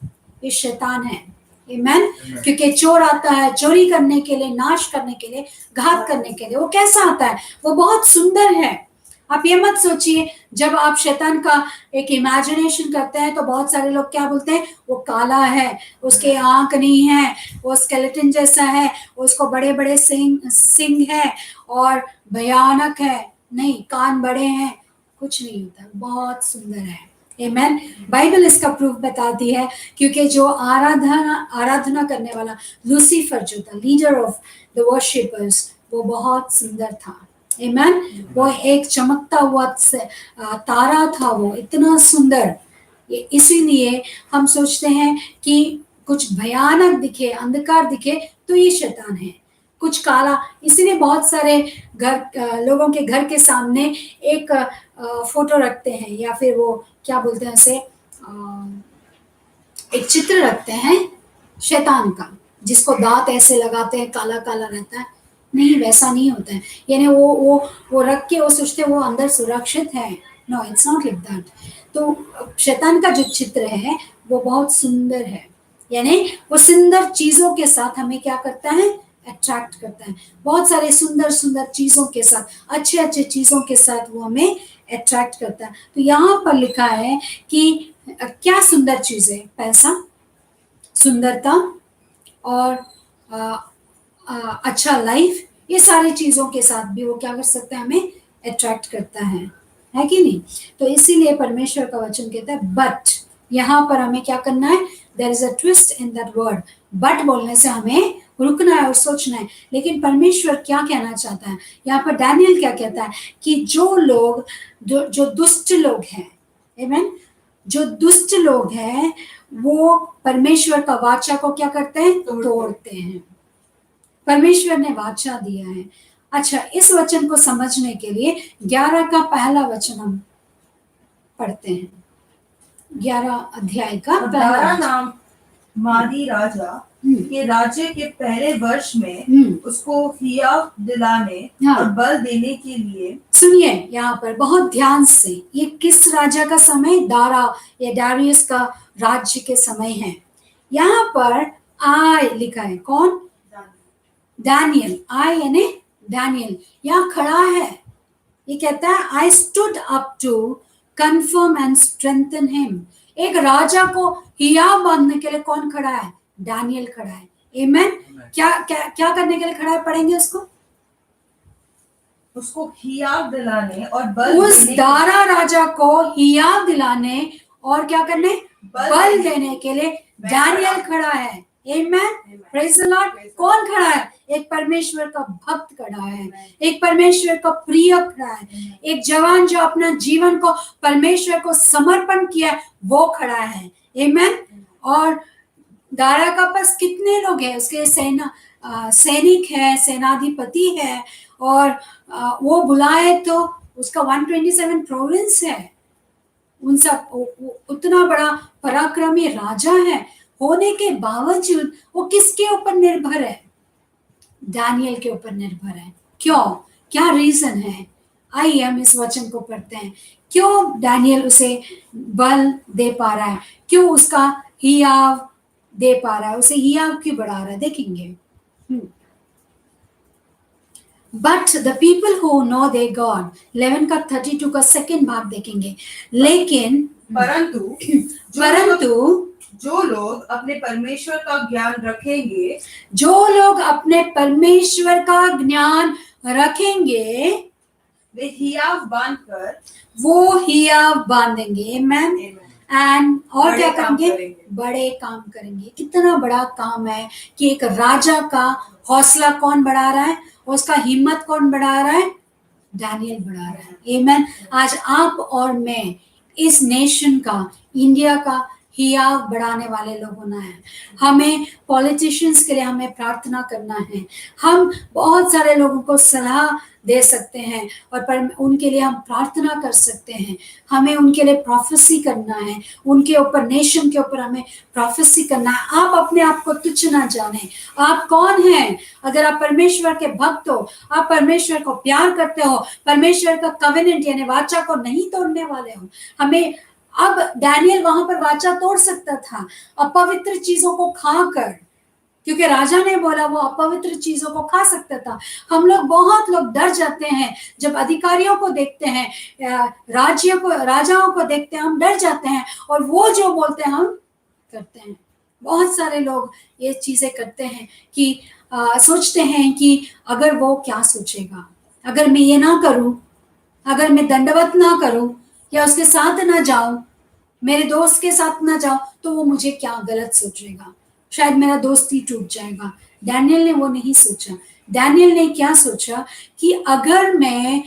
ये शैतान है. आमेन. क्योंकि चोर आता है चोरी करने के लिए, नाश करने के लिए, घात करने के लिए. वो कैसा आता है? वो बहुत सुंदर है. आप ये मत सोचिए, जब आप शैतान का एक इमेजिनेशन करते हैं तो बहुत सारे लोग क्या बोलते हैं, वो काला है, उसके आंख नहीं है, वो स्केलेटन जैसा है, उसको बड़े बड़े सिंग है और भयानक है. नहीं, कान बड़े हैं. कुछ नहीं होता, बहुत सुंदर है. आमेन. बाइबल इसका प्रूफ बताती है, क्योंकि जो आराधना करने वाला लूसीफर जो था, लीडर ऑफ द वर्शिपर्स, वो बहुत सुंदर था. आमेन. वो एक चमकता हुआ तारा था, वो इतना सुंदर. इसीलिए हम सोचते हैं कि कुछ भयानक दिखे, अंधकार दिखे तो ये शैतान है. कुछ काला, इसीलिए बहुत सारे लोगों के घर के सामने एक फोटो रखते हैं, या फिर वो क्या बोलते हैं उसे, एक चित्र रखते हैं शैतान का, जिसको दांत ऐसे लगाते हैं, काला काला रहता है. नहीं, वैसा नहीं होता है. यानी वो रख के वो सोचते वो अंदर सुरक्षित है. No, it's not like that. तो शैतान का जो चित्र है वो बहुत सुंदर है. यानी वो सुंदर चीजों के साथ हमें क्या करता है, अट्रैक्ट करता है. बहुत सारे सुंदर सुंदर चीजों के साथ, अच्छे अच्छे चीजों के साथ वो हमें अट्रैक्ट करता है. तो यहाँ पर लिखा है कि क्या सुंदर चीज है? पैसा, सुंदरता और अच्छा लाइफ, ये सारी चीजों के साथ भी वो क्या कर सकता है, हमें अट्रैक्ट करता है कि नहीं. तो इसीलिए परमेश्वर का वचन कहता है बट. यहाँ पर हमें क्या करना है, there is a twist in that word. But बोलने से हमें रुकना है और सोचना है. लेकिन परमेश्वर क्या कहना चाहता है यहाँ पर? डैनियल क्या कहता है कि जो लोग जो दुष्ट लोग हैं, आमेन, जो दुष्ट लोग हैं वो परमेश्वर का वाचा को क्या करते हैं, तोड़ते हैं. परमेश्वर ने वाचा दिया है. अच्छा, इस वचन को समझने के लिए 11 का पहला वचन हम पढ़ते हैं. 11 अध्याय का पहला दारा वचन. नाम मादी राजा के राज्य के पहले वर्ष में उसको हियाव दिलाने और बल देने के लिए. सुनिए यहाँ पर बहुत ध्यान से, ये किस राजा का समय? दारा या डारियस का राज्य के समय है. यहाँ पर आय लिखा है. कौन? डैनियल. आय यानी डैनियल यहाँ खड़ा है. ये कहता है I stood up to confirm and strengthen him. एक राजा को हियाव बांधने के लिए कौन खड़ा है? डैनियल खड़ा है. आमेन. क्या क्या क्या करने के लिए खड़ा है? पढ़ेंगे उसको हियाव दिलाने और बल उस देने दारा राजा को हियाव दिलाने और क्या करने? बल देने के लिए डैनियल खड़ा है. आमेन. Praise the Lord. कौन खड़ा है? एक परमेश्वर का भक्त खड़ा है, एक परमेश्वर का प्रिय खड़ा है, एक जवान जो अपना जीवन को परमेश्वर को समर्पण किया, वो खड़ा है. आमेन. और दारा का पास कितने लोग हैं? उसके सैनिक है, सेनाधिपति है, और वो बुलाए तो उसका 127 प्रोविंस है. उन सब उतना बड़ा पराक्रमी राजा है होने के बावजूद वो किसके ऊपर निर्भर है? डैनियल के ऊपर निर्भर है. क्यों? क्या रीजन है? आइए हम इस वचन को पढ़ते हैं. क्यों डैनियल उसे बल दे पा रहा है? क्यों उसका हियाव दे पा रहा है? उसे हियाव क्यों बढ़ा रहा है? देखेंगे. But the people who know they God, 11 का 32 का सेकेंड भाग देखेंगे. लेकिन परंतु जो लोग अपने परमेश्वर का ज्ञान रखेंगे, जो लोग अपने परमेश्वर का ज्ञान रखेंगे, वे हियाव बांधकर, वो हियाव बांधेंगे. आमेन. एंड और क्या करेंगे? बड़े काम करेंगे. कितना बड़ा काम है कि एक राजा का हौसला कौन बढ़ा रहा है, उसका हिम्मत कौन बढ़ा रहा है? डैनियल बढ़ा रहा है. आमेन. आज आप और मैं इस नेशन का, इंडिया का हियाव बढ़ाने वाले लोग होना है। हमें पॉलिटिशियंस के लिए हमें प्रार्थना करना है। हम बहुत सारे लोगों को सलाह दे सकते हैं और पर उनके लिए हम प्रार्थना कर सकते हैं। हमें उनके लिए प्रोफेसी करना है, उनके ऊपर, नेशन के ऊपर हमें प्रोफेसी करना है। आप अपने आप को तुच्छ ना जाने। आप कौन हैं? अगर आप परमेश्वर के भक्त हो, आप परमेश्वर को प्यार करते हो, परमेश्वर का कवेनेंट यानी वाचा को नहीं तोड़ने वाले हो। हमें अब डैनियल वहां पर वाचा तोड़ सकता था अपवित्र चीजों को खाकर, क्योंकि राजा ने बोला वो अपवित्र चीजों को खा सकता था। हम लोग, बहुत लोग डर जाते हैं जब अधिकारियों को देखते हैं, राजाओं को देखते हैं, हम डर जाते हैं और वो जो बोलते हैं हम करते हैं। बहुत सारे लोग ये चीजें करते हैं कि सोचते हैं कि अगर वो क्या सोचेगा, अगर मैं ये ना करूं, अगर मैं दंडवत ना करूं या उसके साथ ना जाऊं, मेरे दोस्त के साथ ना जाऊं, तो वो मुझे क्या गलत सोचेगा, शायद मेरा दोस्त ही टूट जाएगा। डैनियल ने वो नहीं सोचा। डैनियल ने क्या सोचा कि अगर मैं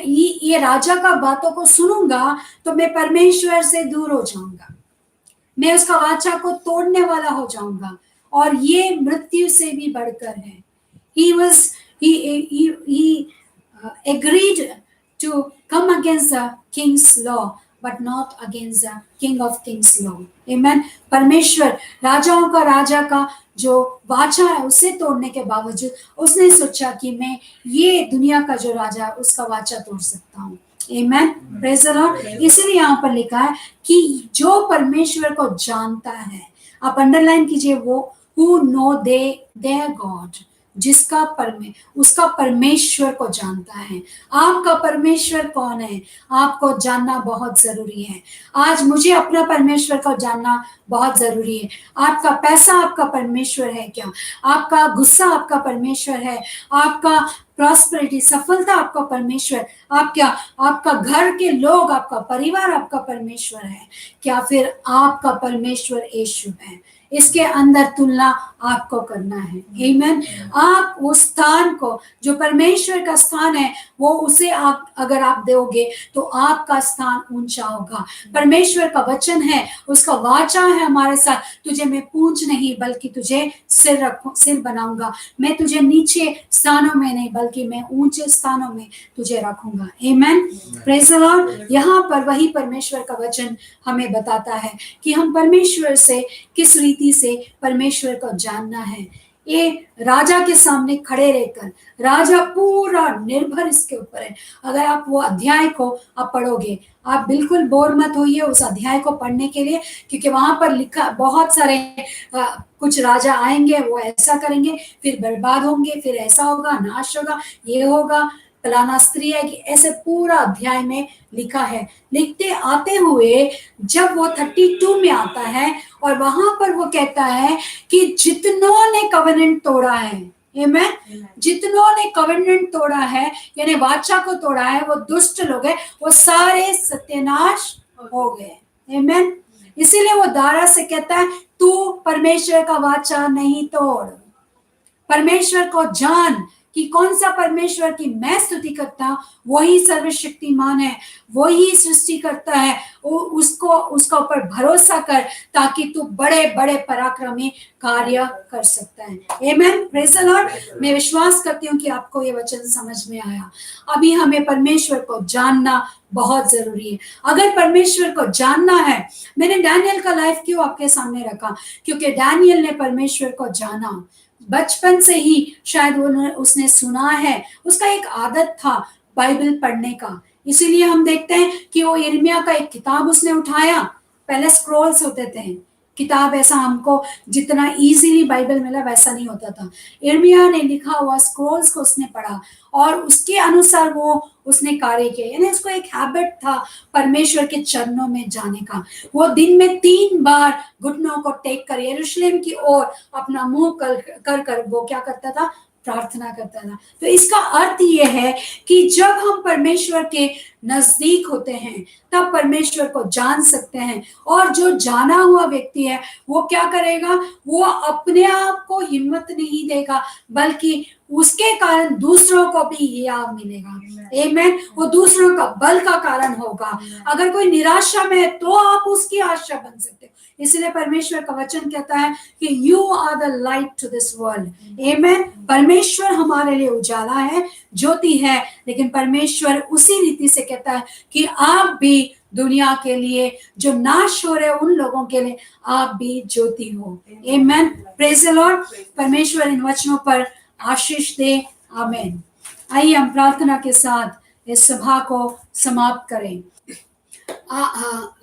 ये राजा का बातों को सुनूंगा तो मैं परमेश्वर से दूर हो जाऊंगा, मैं उसका वाचा को तोड़ने वाला हो जाऊंगा, और ये मृत्यु से भी बढ़कर है। He agreed to come against the king's law but not against the king of kings law. Amen. परमेश्वर, राजाओं का राजा का जो वाचा है उसे तोड़ने के बावजूद उसने सोचा कि मैं ये दुनिया का जो राजा है उसका वाचा तोड़ सकता हूँ। Amen. Praise the Lord. इसलिए यहाँ पर लिखा है कि जो परमेश्वर को जानता है, आप अंडरलाइन कीजिए, वो who know their God, जिसका उसका परमेश्वर को जानता है। आपका परमेश्वर कौन है, आपको जानना बहुत जरूरी है। आज मुझे अपना परमेश्वर को जानना बहुत जरूरी है। आपका पैसा आपका परमेश्वर है क्या? आपका गुस्सा आपका परमेश्वर है? आपका प्रॉस्पेरिटी, सफलता आपका परमेश्वर? आपका घर के लोग, आपका परिवार आपका परमेश्वर है क्या? फिर आपका परमेश्वर यीशु है। इसके अंदर तुलना आपको करना है। आमीन। आप उस स्थान को जो परमेश्वर का स्थान है, वो उसे अगर आप दोगे तो आपका स्थान ऊंचा होगा। परमेश्वर का वचन है, उसका वाचा है हमारे साथ, तुझे मैं पूंछ नहीं बल्कि तुझे सिर बनाऊंगा। मैं तुझे नीचे स्थानों में नहीं बल्कि मैं ऊंचे स्थानों में तुझे रखूंगा। आमीन। Praise the Lord. यहाँ पर वही परमेश्वर का वचन हमें बताता है कि हम परमेश्वर से किस रीति से परमेश्वर को जानना है। ये राजा के सामने खड़े रहकर, राजा पूरा निर्भर इसके ऊपर है। अगर आप वो अध्याय को आप पढ़ोगे, आप बिल्कुल बोर मत होइए उस अध्याय को पढ़ने के लिए, क्योंकि वहां पर लिखा बहुत सारे कुछ राजा आएंगे, वो ऐसा करेंगे, फिर बर्बाद होंगे, फिर ऐसा होगा, नाश होगा, ये होगा, फलाना स्त्री है, कि ऐसे पूरा अध्याय में लिखा है। लिखते आते हुए जब वो 32 में आता है और वहां पर वो कहता है कि जितनों ने कवेनेंट तोड़ा है, जितनों ने कवेनेंट तोड़ा है यानी वाचा को तोड़ा है, वो दुष्ट लोग हैं, वो सारे सत्यानाश हो गए। आमीन। इसीलिए वो दारा से कहता है, तू परमेश्वर का वाचा नहीं तोड़, परमेश्वर को जान कि कौन सा परमेश्वर की मैं स्तुति करता, वही सर्वशक्तिमान है, वही सृष्टि करता है। उसका ऊपर भरोसा कर ताकि तू बड़े बड़े पराक्रमी कार्य कर सकता है। आमीन। Praise the Lord. मैं विश्वास करती हूँ कि आपको ये वचन समझ में आया। अभी हमें परमेश्वर को जानना बहुत जरूरी है। अगर परमेश्वर को जानना है, मैंने डैनियल का लाइफ क्यों आपके सामने रखा, क्योंकि डैनियल ने परमेश्वर को जाना बचपन से ही, शायद उसने सुना है, उसका एक आदत था बाइबल पढ़ने का। इसीलिए हम देखते हैं कि वो यिर्मयाह का एक किताब उसने उठाया। पहले स्क्रॉल्स होते थे, किताब ऐसा हमको जितना इजीली बाइबल मिला वैसा नहीं होता था। यिर्मयाह ने लिखा हुआ स्क्रॉल्स को उसने पढ़ा और उसके अनुसार वो उसने कार्य किया। यानी उसको एक हैबिट था परमेश्वर के चरणों में जाने का। वो दिन में 3 बार घुटनों को टेक कर यरूशलेम की ओर अपना मुंह कर वो क्या करता था, प्रार्थना करता था। तो इसका अर्थ ये है कि जब हम परमेश्वर के नजदीक होते हैं तब परमेश्वर को जान सकते हैं। और जो जाना हुआ व्यक्ति है वो क्या करेगा, वो अपने आप को हिम्मत नहीं देगा, बल्कि उसके कारण दूसरों को भी हियाव मिलेगा। आमीन। वो दूसरों का बल का कारण होगा। अगर कोई निराशा में है तो आप उसकी आशा बन सकते हो। इसलिए परमेश्वर का वचन कहता है कि you are the light to this world. आमीन। परमेश्वर हमारे लिए उजाला है, ज्योति है, लेकिन परमेश्वर उसी रीति से कहता है कि आप भी दुनिया के लिए, जो नाश हो रहे उन लोगों के लिए आप भी ज्योति हो। आमीन। Praise the Lord. परमेश्वर इन वचनों पर आशीष दे। आमीन। आइए हम प्रार्थना के साथ इस सभा को समाप्त करें।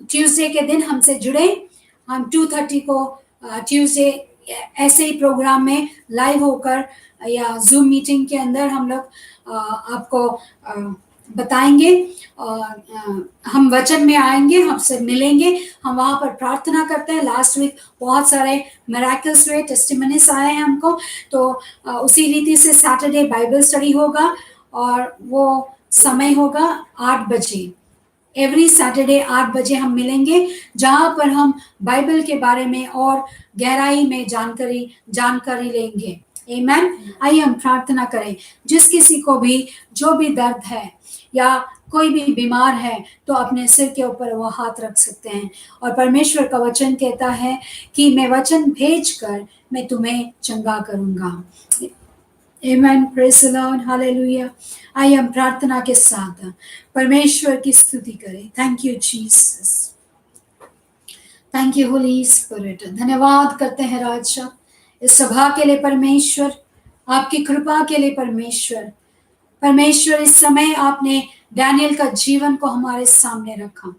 ट्यूसडे के दिन हमसे जुड़े। हम 2:30 को ट्यूसडे ऐसे ही प्रोग्राम में लाइव होकर या जूम मीटिंग के अंदर हम लोग आपको बताएंगे और हम वचन में आएंगे, हमसे मिलेंगे, हम वहाँ पर प्रार्थना करते हैं। लास्ट वीक बहुत सारे मिरेकल्स हुए, टेस्टिमनीज आए हैं हमको। तो उसी रीति से सैटरडे बाइबल स्टडी होगा और वो समय होगा 8 बजे। एवरी सैटरडे 8 बजे हम मिलेंगे, जहाँ पर हम बाइबल के बारे में और गहराई में जानकारी लेंगे। आमीन। आइए हम प्रार्थना करें। जिस किसी को भी जो भी दर्द है या कोई भी बीमार है तो अपने सिर के ऊपर वो हाथ रख सकते हैं। और परमेश्वर का वचन कहता है कि मैं वचन भेजकर मैं तुम्हें चंगा करूंगा। आमीन। Praise the Lord. हालेलुया। आइए हम प्रार्थना के साथ परमेश्वर की स्तुति करें। Thank you Jesus. Thank you Holi spirit. धन्यवाद करते हैं राजा इस सभा के लिए परमेश्वर, आपकी कृपा के लिए परमेश्वर। परमेश्वर इस समय आपने डैनियल का जीवन को हमारे सामने रखा।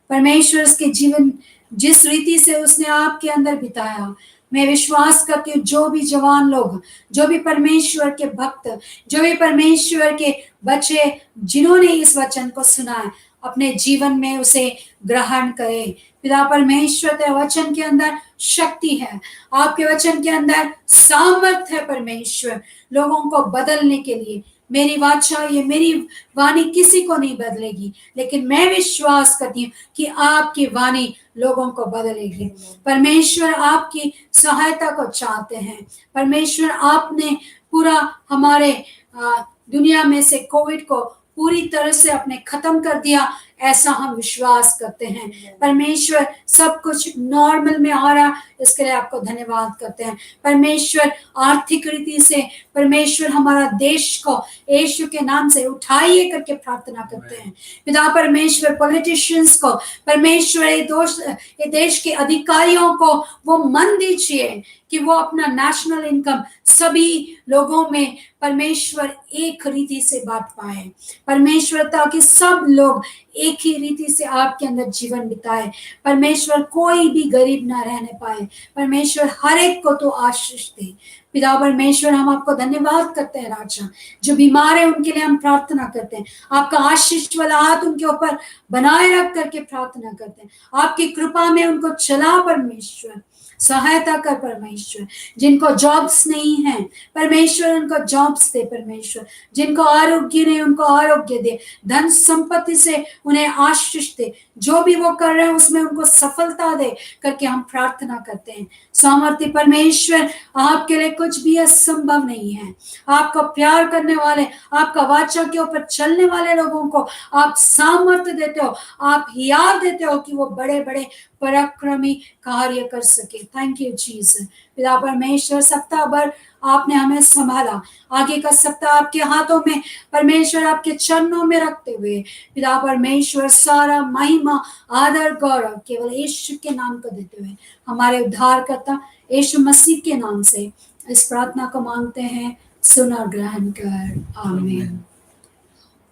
परमेश्वर उसके जीवन जिस रीति से उसने आपके अंदर बिताया, मैं विश्वास करती हूँ जो भी जवान लोग, जो भी परमेश्वर के भक्त, जो भी परमेश्वर के बच्चे जिन्होंने इस वचन को सुना है, अपने जीवन में उसे ग्रहण करें। पिता परमेश्वर, तेरे वचन के अंदर शक्ति है, आपके वचन के अंदर सामर्थ है परमेश्वर लोगों को बदलने के लिए। मेरी वाचा, ये मेरी वाणी किसी को नहीं बदलेगी, लेकिन मैं विश्वास करती हूँ कि आपकी वाणी लोगों को बदलेगी। परमेश्वर आपकी सहायता को चाहते हैं। परमेश्वर आपने पूरा हमारे दुनिया में से कोविड को पूरी तरह से अपने खत्म कर दिया, ऐसा हम विश्वास करते हैं। परमेश्वर सब कुछ नॉर्मल में आ रहा, इसके लिए आपको धन्यवाद करते हैं। परमेश्वर आर्थिक रीति से परमेश्वर हमारा देश को यीशु के नाम से उठाइए करके प्रार्थना करते हैं। पिता परमेश्वर पॉलिटिशियंस को, परमेश्वर ये देश के अधिकारियों को वो मन दीजिए कि वो अपना नेशनल इनकम सभी लोगों में परमेश्वर एक रीति से बांट पाए। परमेश्वर ताकि सब लोग एक ही रीति से आपके अंदर जीवन बिताए। परमेश्वर कोई भी गरीब ना रहने पाए। परमेश्वर हर एक को तो आशीष दे। पिता परमेश्वर, हम आपको धन्यवाद करते हैं राजा। जो बीमार है उनके लिए हम प्रार्थना करते हैं, आपका आशीष वाला हाथ उनके ऊपर बनाए रख करके प्रार्थना करते हैं। आपकी कृपा में उनको चला परमेश्वर, सहायता कर परमेश्वर। जिनको जॉब्स नहीं है परमेश्वर उनको जॉब्स दे परमेश्वर। जिनको आरोग्य नहीं उनको आरोग्य दे, धन संपत्ति से उन्हें आशीष दे। जो भी वो कर रहे हैं उसमें उनको सफलता दे करके हम प्रार्थना करते हैं। सामर्थ्य परमेश्वर, आपके लिए कुछ भी असंभव नहीं है। आपका प्यार करने वाले, आपका वाचा के ऊपर चलने वाले लोगों को आप सामर्थ्य देते हो, आप हियाव देते हो कि वो बड़े बड़े पराक्रमी कार्य कर सके। Thank you Jesus. पिता परमेश्वर, सप्ताह भर आपने हमें संभाला, आगे का सप्ताह आपके हाथों में परमेश्वर, आपके चरणों में रखते हुए पिता परमेश्वर सारा महिमा आदर गौरव केवल यीशु के नाम को देते हुए हमारे उद्धारकर्ता यीशु मसीह के नाम से इस प्रार्थना को मांगते हैं, सुन और ग्रहण कर। आमीन।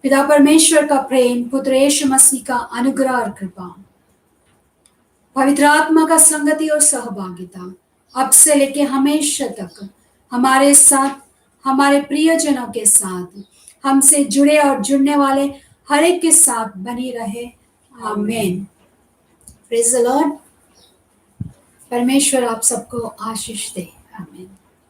पिता परमेश्वर का प्रेम, पुत्र यीशु मसीह का अनुग्रह और कृपा, पवित्र आत्मा का संगति और सहभागिता अब से लेके हमेशा तक हमारे साथ, हमारे प्रियजनों के साथ, हमसे जुड़े और जुड़ने वाले हर एक के साथ बनी रहे। आमीन। Praise the Lord. परमेश्वर आप सबको आशीष दे। आमीन।